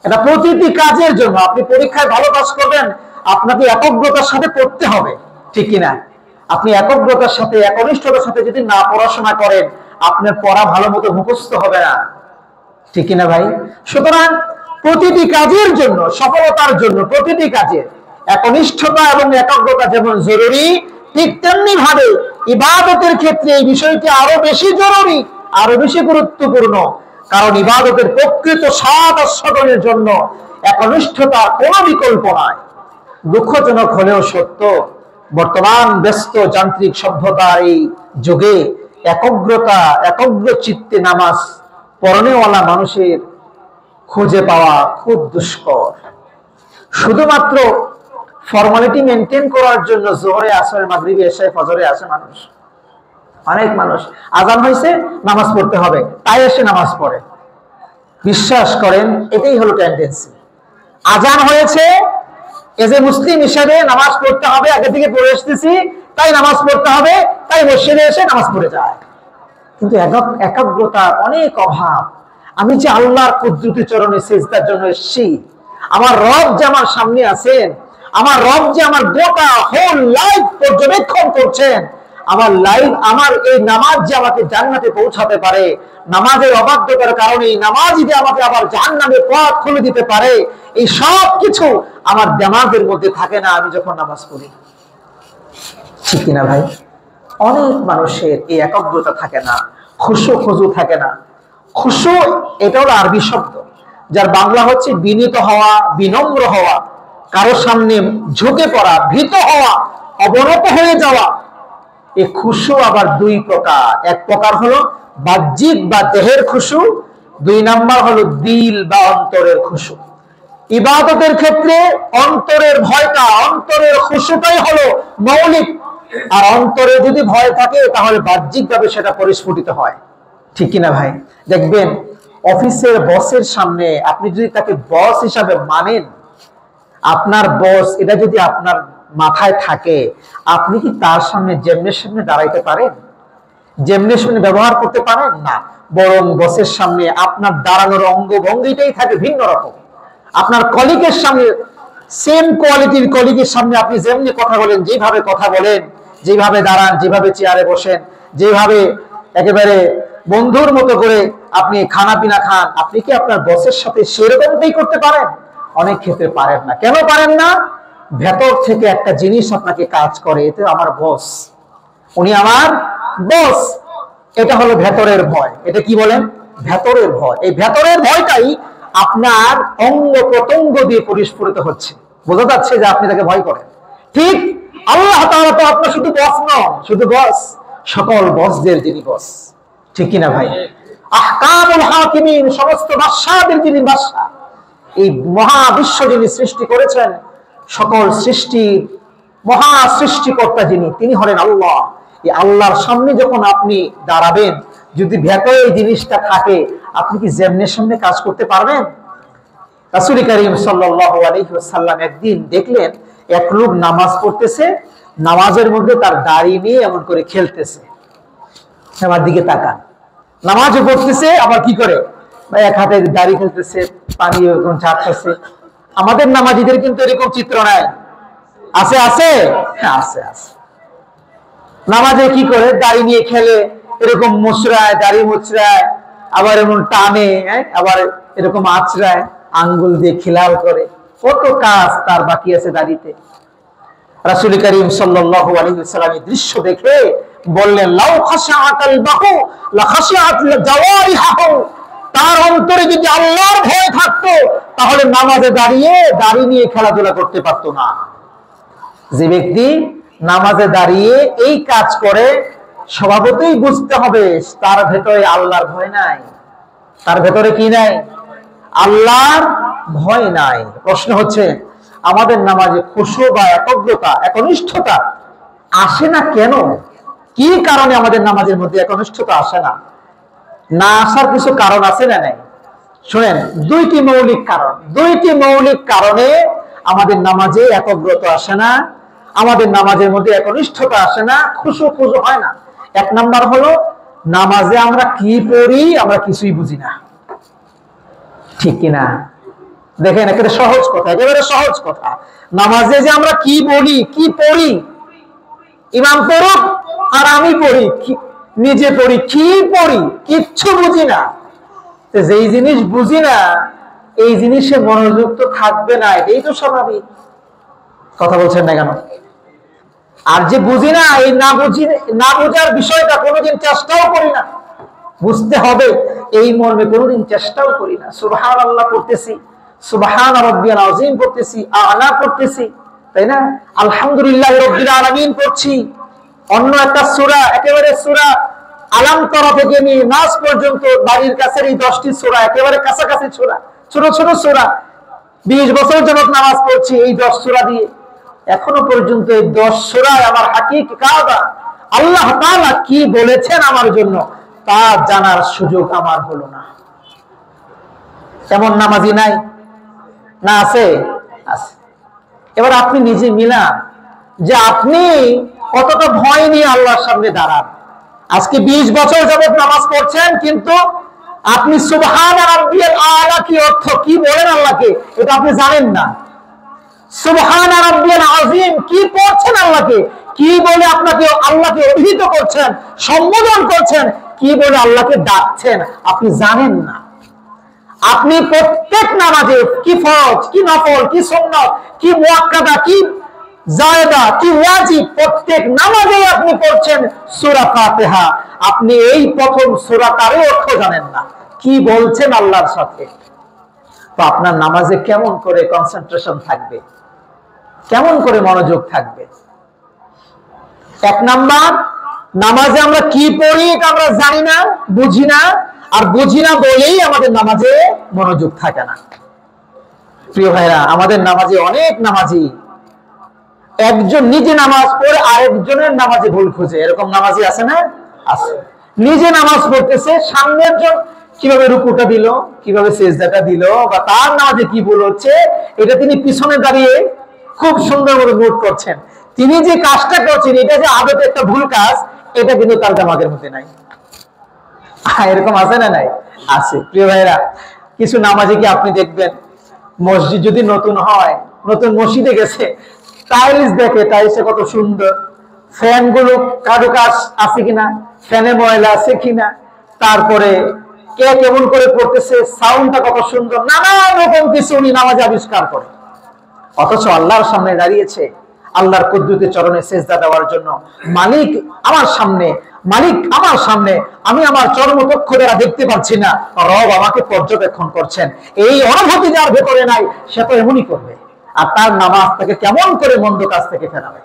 এটা প্রতিটি কাজের জন্য। আপনি পরীক্ষায় ভালো কাজ করবেন, আপনাকে একগ্রতার সাথে পড়তে হবে, ঠিক কিনা? আপনি একগ্রতার সাথে, একনিষ্ঠতার সাথে যদি না পড়াশোনা করেন, আপনার পড়া ভালো মতো মুখস্থ হবে না, ঠিক কিনা ভাই? সুতরাং প্রতিটি কাজের জন্য, সফলতার জন্য প্রতিটি কাজের একনিষ্ঠতা এবং একাগ্রতা যেমন জরুরি, ঠিক তেমনি ভাবে ইবাদতের ক্ষেত্রে এই বিষয়টি আরো বেশি জরুরি, আরো বেশি গুরুত্বপূর্ণ। কারণ ইবাদতের প্রকৃত স্বাদ আস্বাদনের জন্য একনিষ্ঠতার কোনো বিকল্প নাই। দুঃখজনক হলেও সত্য, বর্তমান ব্যস্ত যান্ত্রিক সভ্যতার এই যুগে একগ্রতা, একগ্র চিত্তে নামাজ পড়নেওয়ালা মানুষের খুঁজে পাওয়া খুব দুষ্কর। শুধুমাত্র ফর্মালিটি মেনটেন করার জন্য জোহরে, আসরে, মাগরিবে, এশায়, ফজরে আসে মানুষ। অনেক মানুষ আজান হয়েছে নামাজ পড়তে হবে তাই এসে নামাজ পড়ে। বিশ্বাস করেন, এটাই হলো টেন্ডেন্সি। আজান হয়েছে, এজ এ মুসলিম হিসেবে নামাজ পড়তে হবে, আগে থেকে পড়ে এসতেছি তাই নামাজ পড়তে হবে, তাই মসজিদে এসে নামাজ পড়ে যায়। কিন্তু একাগ্রতার অনেক অভাব। আমি যে আল্লাহর কুদরতি চরণে সিজদার জন্য এসেছি, আমার রব যে আমার সামনে আছেন, আমার রব যে আমার গোটা হোল লাইফ পর্যবেক্ষণ করছেন, আমার এই নামাজ যে আমাকে জান্নাতে পৌঁছাতে পারে, নামাজের অবাধ্যতার কারণে এই নামাজ যে আমাকে আবার জাহান্নামের পথ খুলে দিতে পারে, এই সব কিছু আমার দিমাগের মধ্যে থাকে না আমি যখন নামাজ পড়ি, ঠিক কিনা ভাই? অনেক মানুষের এই একাগ্রতা থাকে না, খুশু থাকে না। খুশু এটা হলো আরবি শব্দ, যার বাংলা হচ্ছে বিনীত হওয়া, বিনম্র হওয়া, কারো সামনে ঝুঁকে পড়া, ভীত হওয়া, অবনত হয়ে যাওয়া। এই খুশু আবার দুই প্রকার। এক প্রকার হলো বাহ্যিক বা দেহের খুশু, দুই নাম্বার হলো দিল বা অন্তরের খুশু। ইবাদতের ক্ষেত্রে অন্তরের ভয়টা, অন্তরের খুশুটাই হলো মৌলিক। আর অন্তরে যদি ভয় থাকে তাহলে বাহ্যিকভাবে সেটা পরিস্ফুটিত হয়, ঠিক কিনা ভাই? দেখবেন অফিসের বসের সামনে আপনি যদি তাকে বস হিসাবে মানেন, আপনার বস এটা যদি আপনার মাথায় থাকে, আপনি কি তার সামনে যেমনে সামনে দাঁড়াইতে পারেন? যেমনে সামনে ব্যবহার করতে পারেন না। বরং বসের সামনে আপনার দাঁড়ানোর অঙ্গভঙ্গিটাই থাকে ভিন্ন রকম। আপনার কলিগের সামনে, সেম কোয়ালিটির কলিগের সামনে আপনি যেমনি কথা বলেন, যেভাবে কথা বলেন, যেভাবে দাঁড়ান, যেভাবে চেয়ারে বসেন, যেভাবে একেবারে বন্ধুর মতো করে আপনি খানা পিনা খান, আপনি কি আপনার বসের সাথে সেরকমটাই করতে পারেন? অনেক ক্ষেত্রে পারেন না। কেন পারেন না? ভেতর থেকে একটা জিনিস আপনাকে কাজ করে, এতে আমার বস, উনি আমার বস। এটা হলো ভেতরের ভয়। এটা কি বলেন? ভেতরের ভয়। এই ভেতরের ভয়টাই আপনার অঙ্গ প্রত্যঙ্গ দিয়ে পরিস্ফুটিত হচ্ছে। বোঝা যাচ্ছে যে আপনি তাকে ভয় করেন। ঠিক আল্লাহ তাআলা তো আপনার শুধু বস নন, শুধু বস, সকল বসদের যিনি বস, ঠিক কিনা ভাই? আহকামুল হাকিমিন, সমস্ত বাদশাহদের যিনি বাদশাহ, এই মহাবিশ্ব যিনি সৃষ্টি করেছেন, সকল সৃষ্টির মহা সৃষ্টিকর্তা যিনি, তিনি হলেন আল্লাহ। এই আল্লাহর সামনে যখন আপনি দাঁড়াবেন, যদি ভেতরে এই জিনিসটা থাকে, আপনি কি যেমনে সামনে কাজ করতে পারবেন? রাসূল করিম সাল্লাল্লাহু আলাইহি ওয়াসাল্লাম একদিন দেখলেন এক লোক নামাজ পড়তেছে, নামাজের মধ্যে তার দাড়ি নিয়ে এমন করে খেলতেছে। আমার দিকে তাকান, নামাজও পড়তেছে আবার কি করে, এক হাতে দাড়ি খেলতেছে, পানি এরকম ছাড়তেছে। আমাদের নামাজিদের কিন্তু এরকম চিত্র নাই। আছে আছে? হ্যাঁ আছে আছে। নামাজে কি করে? দাড়ি নিয়ে খেলে, এরকম মুচড়ায়, দাড়ি মুচড়ায়, আবার এমন টানে, আবার এরকম আঁচড়ায়, আঙ্গুল দিয়ে খিলাল করে। কত কাজ তার বাকি আছে দাড়িতে। রাসূল করিম সাল্লাল্লাহু আলাইহি ওয়াসাল্লাম এই দৃশ্য দেখে বললেন, লাউ খাশাআতাল বাহু লা খাশাআত জাওয়ারিহু, তার অন্তরে যদি আল্লাহর ভয় থাকতো তাহলে নামাজে দাঁড়িয়ে দাড়ি নিয়ে খেলাধুলা করতে পারতো না। যে ব্যক্তি নামাজে দাঁড়িয়ে এই কাজ করে, স্বভাবতই বুঝতে হবে তার ভেতরে আল্লাহর ভয় নাই। তার ভেতরে কি নাই? আল্লাহর ভয় নাই। প্রশ্ন হচ্ছে, আমাদের নামাজে খুশু বা একাগ্রতা, একনিষ্ঠতা আসে না কেন? কি কারণে আমাদের নামাজের মধ্যে একনিষ্ঠতা আসে না? না আসার কিছু কারণ আছে না নাই? শুনেন, দুইটি মৌলিক কারণ। দুইটি মৌলিক কারণে আমাদের নামাজে একাগ্রতা আসে না, আমাদের নামাজের মধ্যে একনিষ্ঠতা আসে না, খুশু খুশু হয় না। এক নাম্বার হলো, নামাজে আমরা কি পড়ি আমরা কিছুই বুঝি না, ঠিক কিনা? দেখেন, একেবারে সহজ কথা, একেবারে সহজ কথা। নামাজে যে আমরা কি বলি, কি পড়ি, ইমাম পড়ুক আর আমি পড়ি, নিজে পড়ি, কি পড়ি, কিচ্ছু বুঝি না। যেই জিনিস বুঝি না, এই জিনিসে মনোযোগ তো থাকবে না, এটাই তো স্বাভাবিক। কথা বলছেন না কেন? আর যে বুঝি না, এই না বোঝার বিষয়টা কোনোদিন চেষ্টাও করি না, বুঝতে হবে এই মর্মে কোনোদিন চেষ্টাও করি না। সুবহানাল্লাহ পড়তেছি, সুবহান রাব্বিয়াল আযীম পড়তেছি, আলা পড়তেছি, তাই না? আলহামদুলিল্লাহ রাব্বিল আলামিন পড়ছি। অন্য একটা সূরা, একেবারে সূরা আলাম তারা থেকে নিয়ে নাস পর্যন্ত, বাড়ির কাছের এই 10টি সূরা, একেবারে কাছাকাছি সূরা, ছোট ছোট সূরা, 20 বছর যাবত নামাজ পড়ছি এই 10 সূরা দিয়ে। এখনো পর্যন্ত এই 10 সূরায় আমার হাকিকি কায়দা আল্লাহ তাআলা কি বলেছেন আমার জন্য তা জানার সুযোগ আমার হলো না। এমন নামাজি নাই না? আছে, আছে। এবার আপনি নিজে মিলান যে আপনি কতটা ভয় নিয়ে আল্লাহর সামনে দাঁড়ান। আজকে 20 বছর যাবত নামাজ পড়ছেন, কিন্তু আপনি সুবহান রাব্বিয়াল আলা কি অর্থ, কি বলেন আল্লাহকে, এটা আপনি জানেন না। সুবহান রাব্বিয়াল আযীম কি পড়ছেন আল্লাহকে, কি বলে আপনাকে আল্লাহকে অভিহিত করছেন, সম্বোধন করছেন, কি বলে আল্লাহকে ডাকছেন, আপনি জানেন না। আপনি প্রত্যেক নামাজে কি ফরজ, কি নফল, কি সুন্নাত, কি মুআক্কাদা, কি জায়েদা, কি ওয়াজিব, প্রত্যেক নামাজে আপনি পড়ছেন সূরা ফাতিহা। আপনি এই প্রথম সূরাটারও অর্থ জানেন না, কি বলছেন আল্লাহর সাথে। তো আপনার নামাজে কেমন করে কনসেন্ট্রেশন থাকবে, কেমন করে মনোযোগ থাকবে? এক নাম্বার, নামাজে আমরা কি পড়ি এটা আমরা জানি না, বুঝি না, আর বুঝি না বলেই আমাদের নামাজে মনোযোগ থাকে না। প্রিয় ভাইরা, আমাদের নামাজে অনেক নামাজি একজন নিজে নামাজ পড়ে আরেকজনের নামাজে ভুল খুঁজে, এরকম নামাজি আছে না? আছে। নিজে নামাজ পড়তেছে, সামনের জন কিভাবে রুকুটা দিল, কিভাবে সেজদাটা দিল, বা তার নামাজে কি ভুল হচ্ছে, এটা তিনি পিছনে দাঁড়িয়ে খুব সুন্দর করে নোট করছেন। তিনি যে কাজটা করছেন এটা যে আদতে একটা ভুল কাজ, এটা কিন্তু তার দিমাগের মধ্যে নাই। এরকম আছে না? নাই, আছে। প্রিয় ভাইরা, কিছু নামাজি কি আপনি দেখবেন, মসজিদ যদি নতুন হয়, নতুন মসজিদে গেছে, টাইলস দেখে, টাইলসে কত সুন্দর, ফ্যান গুলো কারুকাজ আছে কিনা, ফ্যানে ময়লা আছে কিনা, তারপরে কে কেমন করে পড়তেছে, সাউন্ডটা কত সুন্দর, নানা রকম কিছু উনি নামাজে আবিষ্কার করে। অথচ আল্লাহর সামনে দাঁড়িয়েছে, আল্লাহর কুদরতের চরণে সেজদা দেওয়ার জন্য। মালিক আমার সামনে, মালিক আমার সামনে, আমি আমার চরমতক্ষ দ্বারা দেখতে পাচ্ছি না, রব আমাকে পর্যবেক্ষণ করছেন। এই অনুভূতি যার ভেতরে নাই, সে তো এমনই করবে। আর তার নামাজ তাকে কেমন করে মন্দ কাজ থেকে ফেরাবে।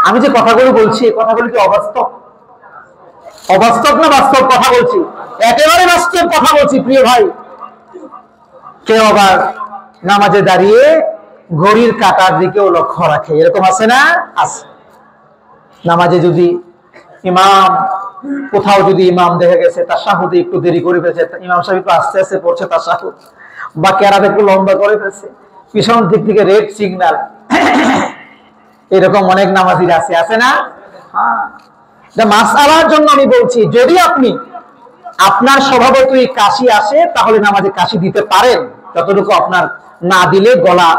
আমি যে কথাগুলো বলছি, এই কথাগুলো কি অবাস্তব? অবাস্তব না বাস্তব কথা বলছি? একেবারে বাস্তব কথা বলছি। প্রিয় ভাই, কেউ আবার নামাজে দাঁড়িয়ে ঘড়ির কাঁটার দিকেও লক্ষ্য রাখে, এরকম আছে না? আছে। নামাজে যদি ইমাম, কোথাও যদি ইমাম দেখা গেছে তাশাহুদে একটু দেরি করে ফেলছে, ইমাম সাহেব একটু আস্তে আস্তে পড়ছে তাশাহুদ, বা কেরাত একটু লম্বা করে ফেলছে, পিছন দিক থেকে রেড সিগন্যাল, এরকম অনেক নামাজির আছে, আছে না? মাসআলার জন্য আমি বলছি, যদি আপনি আপনার স্বভাবতই কাশি আসে, তাহলে নামাজে কাশি দিতে পারেন, যতটুকু আপনার না দিলে গলা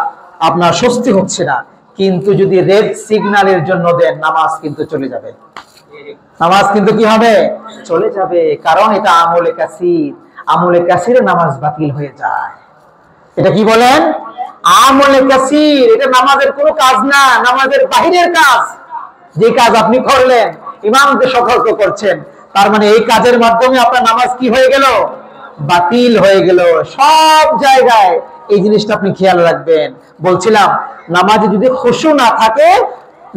আপনার স্বস্তি হচ্ছে না। কিন্তু যদি রেড সিগন্যালের জন্য দেন, নামাজ কিন্তু চলে যাবে। নামাজ কিন্তু কি হবে? চলে যাবে। কারণ এটা আমলে কাসির, আমলে কাসিরে নামাজ বাতিল হয়ে যায়। এটা কি বলেন? আমলে কাসির, এটা নামাজের কোনো কাজ না, নামাজের বাহিরের কাজ। যে কাজ আপনি করলেন, ইমামকে সতর্ক করছেন, তার মানে এই কাজের মাধ্যমে আপনার নামাজ কি হয়ে গেল? বাতিল হয়ে গেল। সব জায়গায় এই জিনিসটা আপনি খেয়াল রাখবেন। বলছিলাম, নামাজে যদি খুশু না থাকে,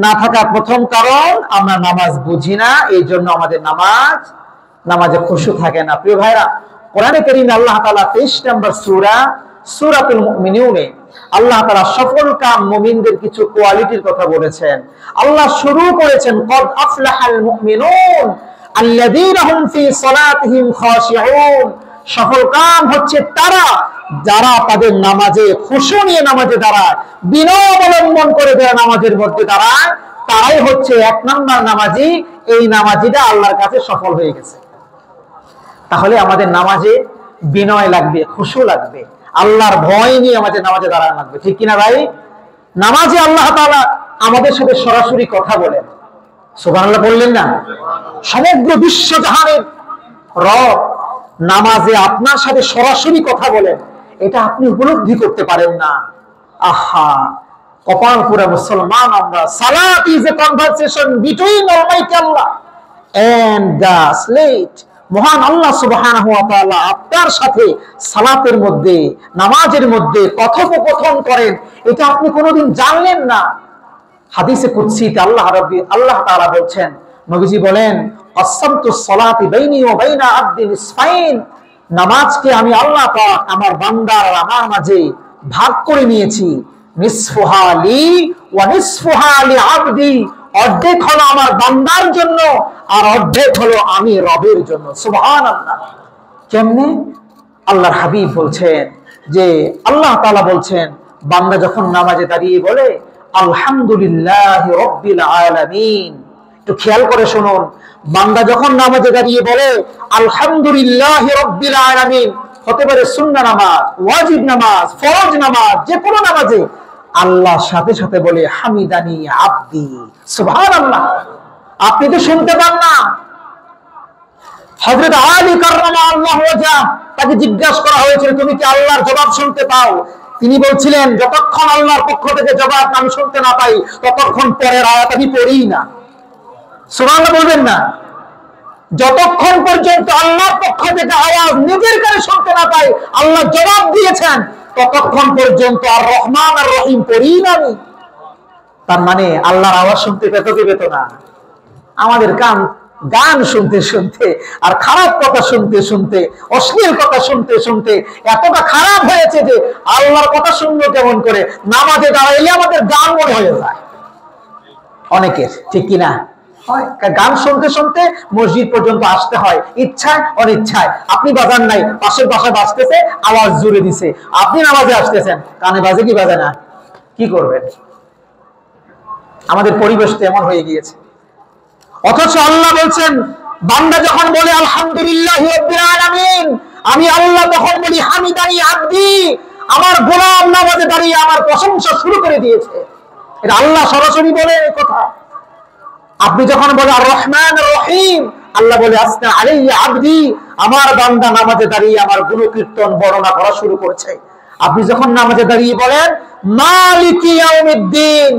না থাকার প্রথম কারণ আমরা নামাজ বুঝি না, এই জন্য আমাদের নামাজে খুশু থাকে না। প্রিয় ভাইরা, কোরআনে কারীমে আল্লাহ তাআলা 23 নম্বর সূরা সূরাতুল মুমিনুনে আল্লাহ তাআলা সফল কাম মুমিনদের কিছু কোয়ালিটির কথা বলেছেন। আল্লাহ শুরু করেছেন, কদ আফলাহাল মুমিনুন আল্লাযীনা হুম ফি সালাতিহিম খাশিউন। সফল কাম হচ্ছে তারা যারা তাদের নামাজে খুশু নিয়ে নামাজে দাঁড়ায়, বিনয় অবলম্বন করে যারা নামাজের মধ্যে দাঁড়ায়, তারাই হচ্ছে 1 নাম্বার নামাজি। এই নামাজিটা আল্লাহর কাছে সফল হয়ে গেছে। তাহলে আমাদের নামাজে বিনয় লাগবে, খুশু লাগবে, আল্লাহর ভয় নিয়ে আমাদের নামাজে দাঁড়ানো লাগবে, ঠিক কিনা ভাই? নামাজে আল্লাহ তাআলা আমাদের সাথে সরাসরি কথা বলেন। সুবহানাল্লাহ বললেন না? সমগ্র বিশ্ব জাহানের রব নামাজে আপনার সাথে সরাসরি কথা বলেন, এটা আপনি উপলব্ধি করতে পারেন না। আহা, কপাল পুরা মুসলমান আমরা। সালাত is a conversation between almighty Allah and the slave. মহান আল্লাহ সুবহানাহু ওয়া তাআলা আপনার সাথে সালাতের মধ্যে, নামাজের মধ্যে কথোপকথন করেন, এটা আপনি কোনোদিন জানলেন না। হাদিসে কুদসিতে আল্লাহ তাআলা বলছেন, নবীজি বলেন, আসামতুস সালাতি বাইনি ওয়া বাইনা আবদি নিসফাইন। নামাজকে আমি আল্লাহ পাক আমার বান্দার আর আমার মাঝে ভাগ করে নিয়েছি। নিসফুহা লি ওয়া নিসফুহা লি আবদি। অর্ধেক হলো আমার বান্দার জন্য, আর অর্ধেক হলো আমি রবের জন্য। সুবহানাল্লাহ। কেমনে? আল্লাহর হাবিব বলছেন যে আল্লাহ তাআলা বলছেন, বান্দা যখন নামাজে দাঁড়িয়ে বলে আলহামদুলিল্লাহি রাব্বিল আলামিন, একটু খেয়াল করে শুনুন, বান্দা যখন নামাজে দাঁড়িয়ে বলে আলহামদুলিল্লাহি রাব্বিল আলামিন, হতে পারে সুন্নাহ নামাজ, ওয়াজিব নামাজ, ফরজ নামাজ, যে কোনো নামাজে আল্লাহ সাথে সাথে বলে হামিদানি আব্দি। সুবহানাল্লাহ। আপনি তো শুনতে পান না। হযরত আলী কাররামাল্লাহু ওয়াজহা, তাকে জিজ্ঞাসা করা হয়েছিল, তুমি কি আল্লাহর জবাব শুনতে পাও? তিনি বলছিলেন, যতক্ষণ আল্লাহর পক্ষ থেকে জবাব আমি শুনতে না পাই, ততক্ষণ পরের আয়াত আমি পড়ি না। সুবহানাল্লাহ বলবেন না? যতক্ষণ পর্যন্ত আল্লাহর পক্ষ থেকে আওয়াজ নিজের কানে শুনতে না পাই, আল্লাহ জবাব দিয়েছেন, ততক্ষণ পর্যন্ত আর রহমান আর রহিম পড়ি না আমি। তার মানে আল্লাহর আওয়াজ শুনতে পেত কি পেত না? আমাদের কান গান শুনতে শুনতে আর খারাপ কথা শুনতে শুনতে, অশ্লীল কথা শুনতে শুনতে এতটা খারাপ হয়েছে যে আল্লাহর কথা শুনবো কেমন করে, নামাজে দাঁড়াইলে আমাদের গান মনে হয়ে যায় অনেকের, ঠিক কিনা? হয় গান শুনতে শুনতে মসজিদ পর্যন্ত আসতে হয়, ইচ্ছায় অনিচ্ছায়। আপনি বাজান নাই, পাশের বাসায় বাজতেছে, আওয়াজ জুড়ে দিছে, আপনি নামাজে আসতেছেন, কানে বাজে কি বাজে না? কি করবেন? আমাদের পরিবেশ তো এমন হয়ে গিয়েছে। অথচ আল্লাহ বলছেন, বান্দা যখন বলে আলহামদুলিল্লাহি রাব্বিল আলামিন, আমি আল্লাহ তখন বলি হামিদানি আব্দি, আমার গোলাম নামাজে দাঁড়িয়ে আমার প্রশংসা শুরু করে দিয়েছে। এটা আল্লাহ সরাসরি বলে এই কথা। আপনি যখন বলে আর রহমান রহিম, আল্লাহ বলে আসনা আলাইয়া আব্দি, আমার বান্দা নামাজে দাঁড়িয়ে আমার গুণকীর্তন বর্ণনা করা শুরু করেছে। আপনি যখন নামাজে দাঁড়িয়ে বলেন মালিকি ইয়াউমিদ্দিন,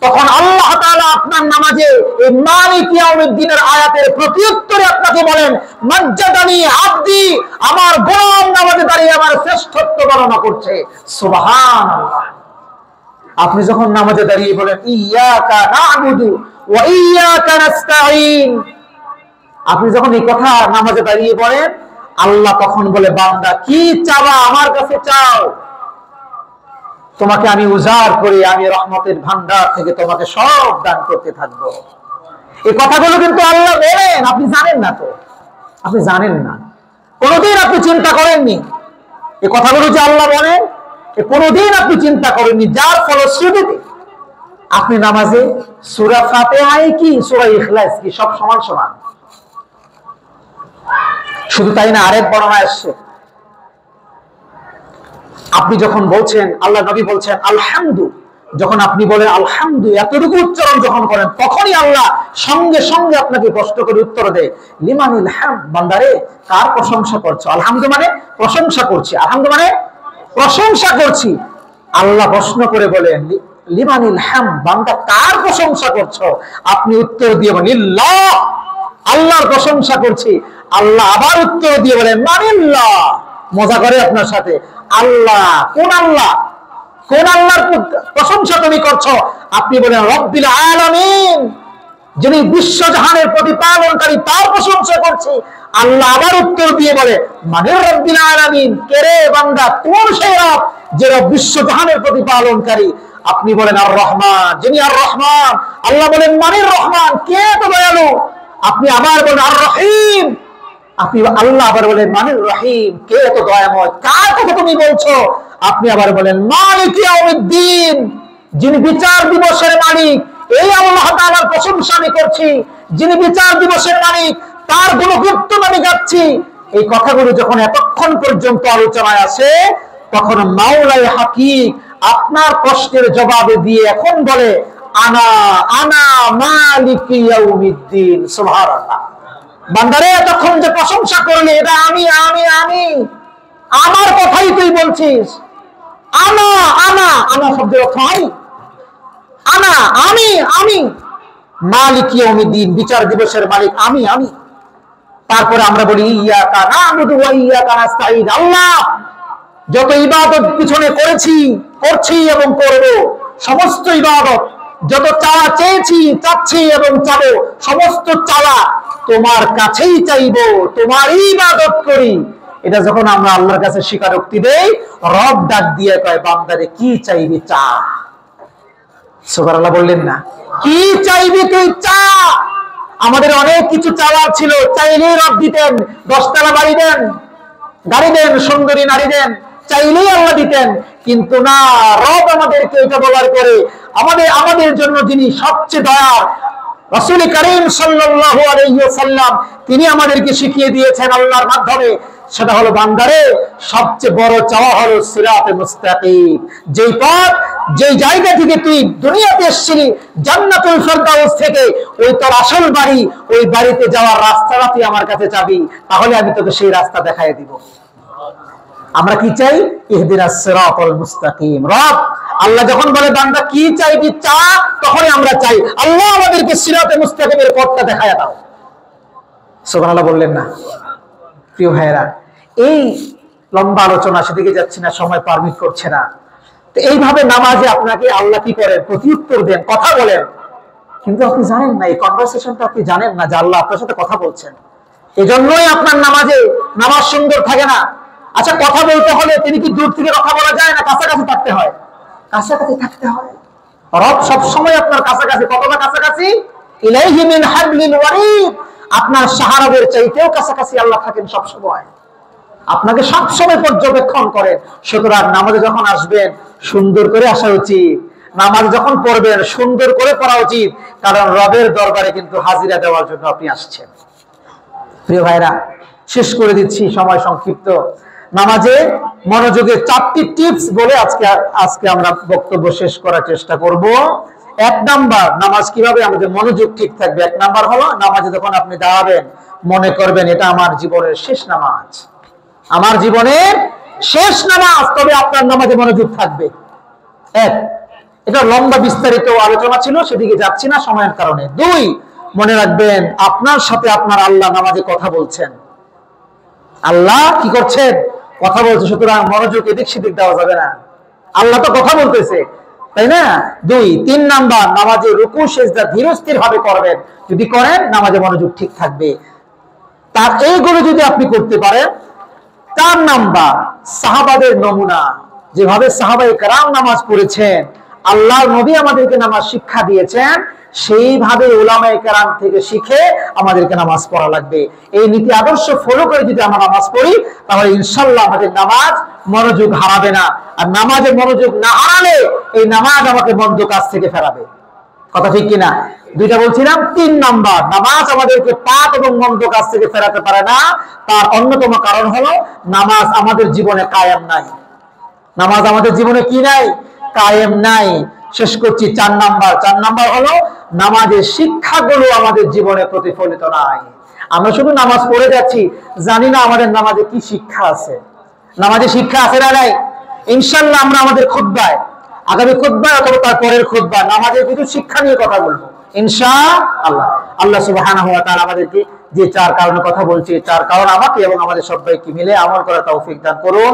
তখন আল্লাহ তাআলা আপনার নামাজে এই মালিকি ইয়াউমিদ্দিনের আয়াতের প্রত্যুত্তরে আপনাকে বলেন মাজ্জাদানি আব্দি, আমার গোলাম নামাজে দাঁড়িয়ে আমার শ্রেষ্ঠত্ব বর্ণনা করছে। সুবহানাল্লাহ। আপনি যখন নামাজে দাঁড়িয়ে বলেন ইয়াকা না'বুদু ওয়া ইয়াকা নাস্তাঈন, আপনি যখন এই কথা নামাজে দাঁড়িয়ে বলেন, আল্লাহ তখন বলে বান্দা কি চাওয়া আমার কাছে চাও, তোমাকে আমি উজাড় করে আমি রহমতের ভান্ডার থেকে তোমাকে সব দান করতে থাকবো। এই কথাগুলো কিন্তু আল্লাহ বলেন, আপনি জানেন না তো, আপনি জানেন না, কোনোদিন আপনি চিন্তা করেননি এই কথাগুলো যে আল্লাহ বলেন, কোনোদিন আপনি চিন্তা করেননি। যার ফলশ্রুতিতে আপনি নামাজে সূরা ফাতিহা কি সূরা ইখলাস কি সব সমান সমান। শুধু তাই না, আরেক বর্ণনা আসছে, আপনি যখন বলছেন, আল্লাহ নবী বলছেন আলহামদু, যখন আপনি বলেন আলহামদু এতটুকু উচ্চারণ যখন করেন, তখনই আল্লাহ সঙ্গে সঙ্গে আপনাকে প্রশ্ন করে উত্তর দেয় লিমানিল হামদ, বান্দারে কার প্রশংসা করছো? আলহামদু মানে প্রশংসা করছি, আলহামদু মানে প্রশংসা করছি। আল্লাহ প্রশ্ন করে বলেন লিমানিল হামদ, বান্দা কার প্রশংসা করছো? আপনি উত্তর দিয়ে বলেন লিল্লাহ, আল্লাহর প্রশংসা করছি। আল্লাহ আবার উত্তর দিয়ে বলেন মানিল্লাহ, মজা করে আপনার সাথে, আল্লাহ কোন আল্লাহ, কোন আল্লাহর প্রশংসা তুমি করছো? আপনি বলেন রব্বিল আলামিন, যিনি বিশ্বজাহানের প্রতিপালনকারী, তার প্রশংসা করছি। আল্লাহ আবার উত্তর দিয়ে বলে মানে রব্বিল আলামিন, কে রে বান্দা, কোন সেই রব যে রব বিশ্বজাহানের প্রতিপালনকারী? আপনি বলেন আর রহমান, যিনি আর রহমান। আল্লাহ বলেন মানির রহমান, কে তো দয়ালু? আপনি আবার বলেন আর রহিম, আপনি আল্লাহ আবার বলেন মানির রহিম, কে তো দয়াময়? কার কথা তুমি বলছো? আপনি আবার বলেন মালিক ইয়াউমিদ্দিন, যিনি বিচার দিবসের মালিক, এই আল্লাহ তাআলার প্রশংসা আমি করছি। যিনি বিচার দিবসের মালিক, তার গুণকীর্তন আমি গাচ্ছি। এই কথাগুলো যখন এতক্ষণ পর্যন্ত আলোচনায় আসে, তখন মাওলাই হাকিক আপনার প্রশ্নের জবাবে দিয়ে এখন বলে আনা আনা মালিক ইয়াউমিদ্দিন। সুবহানাল্লাহ। বান্দারে এতক্ষণ যে প্রশংসা করলে, এটা আমি আমি আমি, আমার কথাই তুই বলছিস। আনা আনা, আনা শব্দের অর্থ আমি, আনা আমি আমি, মালিক ইয়াউমিদ্দিন বিচার দিবসের মালিক আমি আমি। তারপরে আমরা বলি ইয়াকা না'বুদু ওয়া ইয়াকা নাস্তাঈন, আল্লাহ যত ইবাদত পিছনে করেছি, করছি এবং করব, সমস্ত ইবাদত, যত চাওয়া চেয়েছি, চাচ্ছি এবং চাবো, সমস্ত চাওয়া তোমার কাছেই চাইবো, তোমারই ইবাদত করি। এটা যখন আমরা আল্লাহর কাছে স্বীকারোক্তি দেই, রব ডাক দিয়ে কয় বান্দারে কি চাইবি চা। সুবহানাল্লাহ বললেন না, কি চাইবি তুই চা। আমাদের অনেক কিছু চাওয়ার ছিল, চাইলেই রব দিতেন, 10 তলা বাড়ি দেন, গাড়ি দেন, সুন্দরী নারী দেন, চাইলেই আল্লাহ দিতেন। কিন্তু না, রব আমাদেরকে এটা বলার করে আমাদের জন্য যিনি সবচেয়ে দয়ার, রাসূল করিম সাল্লাল্লাহু আলাইহি ওয়াসাল্লাম, তিনি আমাদেরকে শিখিয়ে দিয়েছেন আল্লাহর মাধ্যমে, সেটা হলো বান্দারে সবচেয়ে বড় চাওয়া হলো সিরাতে মুস্তাকিম, যেই পথ, যেই জায়গা থেকে তুই দুনিয়াতে এসেছিলি, জান্নাতুল ফেরদাউস থেকে, ওই তোর আসল বাড়ি, ওই বাড়িতে যাওয়ার রাস্তাটা তুই আমার কাছে চাবি, তাহলে আমি তোকে সেই রাস্তা দেখাই দিব। আমরা কি চাই? ইহদিনাস সিরাতাল মুস্তাকিম। রব আল্লাহ যখন বলে বান্দা কি চাইবি চা, তখনই আমরা চাই আল্লাহ আমাদেরকে সিরাতে মুস্তাকিমের পথটা দেখায় দাও। সুবহানাল্লাহ বললেন না? প্রিয় ভাইরা, এই লম্বা আলোচনা সেদিকে যাচ্ছি না, সময় পারমিট করছে না। তো এইভাবে নামাজে আপনাকে আল্লাহ কি করেন? প্রত্যুত্তর দেন, কথা বলেন। কিন্তু আপনি জানেন না, এই কনভারসেশনটা আপনি জানেন না যে আল্লাহ আপনার সাথে কথা বলছেন। এজন্যই আপনার নামাজ সুন্দর থাকে না। আচ্ছা, কথা বলতে হলে তিনি কি দূর থেকে কথা বলা যায় না কাছাকাছি থাকতে হয়? কাছাকাছি থাকতে হয়। রব সবসময় আপনার কাছাকাছি। কতটা কাছাকাছি? ইলাইহি মিন হাবলিল ওয়ারিদ। আপনার সাহারাদের চাইতেও কাছাকাছি আল্লাহ থাকেন সবসময়, আপনাকে সবসময় পর্যবেক্ষণ করেন। সুতরাং নামাজে যখন আসবেন সুন্দর করে আসা উচিত, নামাজ যখন পড়বেন সুন্দর করে পড়া উচিত, কারণ রবের দরবারে কিন্তু হাজিরা দেওয়ার জন্য আপনি আসছেন। প্রিয় ভাইরা, শেষ করে দিচ্ছি, সময় সংক্ষিপ্ত। নামাজে মনোযোগের 4টি টিপস বলে আজকে আমরা বক্তব্য শেষ করার চেষ্টা করব। 1 নাম্বার, নামাজ কিভাবে আমাদের মনোযোগ ঠিক থাকবে। 1 নাম্বার হলো, নামাজে যখন আপনি দাঁড়াবেন মনে করবেন এটা আমার জীবনের শেষ নামাজ, আমার জীবনের শেষ নামাজ, তবে আপনার নামাজে মনোযোগ থাকবে। এটা লম্বা বিস্তারিত আলোচনা ছিল, সেদিকে যাচ্ছি না সময়ের কারণে। 2, মনে রাখবেন আপনার সাথে আপনার আল্লাহ নামাজে কথা বলছেন। আল্লাহ কি করছেন? কথা বলছে। সুতরাং মনোযোগ এদিক সেদিক দেওয়া যাবে না, আল্লাহ তো কথা বলতেছে, তাই না? 2, 3 নাম্বার, নামাজে রুকু সিজদা ধীরস্থির ভাবে করবেন। যদি করেন নামাজে মনোযোগ ঠিক থাকবে। তার এইগুলো যদি আপনি করতে পারেন। 4 নাম্বার, সাহাবাদের নমুনা, যেভাবে সাহাবায়ে কেরাম নামাজ পড়েছেন, আল্লাহর নবী আমাদেরকে নামাজ শিক্ষা দিয়েছেন, সেইভাবে উলামায়ে কেরাম থেকে শিখে আমাদেরকে নামাজ পড়া লাগবে। এই নীতি আদর্শ ফলো করে যদি আমরা নামাজ পড়ি, তাহলে ইনশাআল্লাহ আমাদের নামাজ মনোযোগ হারাবে না। আর নামাজে মনোযোগ না হারালে এই নামাজ আমাকে মন্দ কাজ থেকে ফেরাবে। কথা ঠিক কিনা? 2টা বলছিলাম। 3 নাম্বার, নামাজ আমাদেরকে পাপ এবং মন্দ কাজ থেকে ফেরাতে পারে না। তার অন্যতম কারণ হলো নামাজ আমাদের জীবনে কায়েম নাই। নামাজ আমাদের জীবনে কি নাই? কায়েম নাই। শেষ করছি 4 নাম্বার। 4 নাম্বার হলো, নামাজের শিক্ষাগুলো আমাদের জীবনে প্রতিফলিত নাই। আমরা শুধু নামাজ পড়ে যাচ্ছি, জানি না আমাদের নামাজে কি শিক্ষা আছে। নামাজে শিক্ষা আছে না নাই? ইনশাআল্লাহ আমরা আমাদের খুতবায়, আগামী খুতবায় অথবা তার পরের খুতবায় নামাজের কিছু শিক্ষা নিয়ে কথা বলবো ইনশাআল্লাহ। আল্লাহ সুবহানাহু ওয়া তাআলা আমাদেরকে যে 4 কারণে কথা বলছি, 4 কারণ আমাকে এবং আমাদের সবাইকে মিলে আমল করার তৌফিক দান করুন।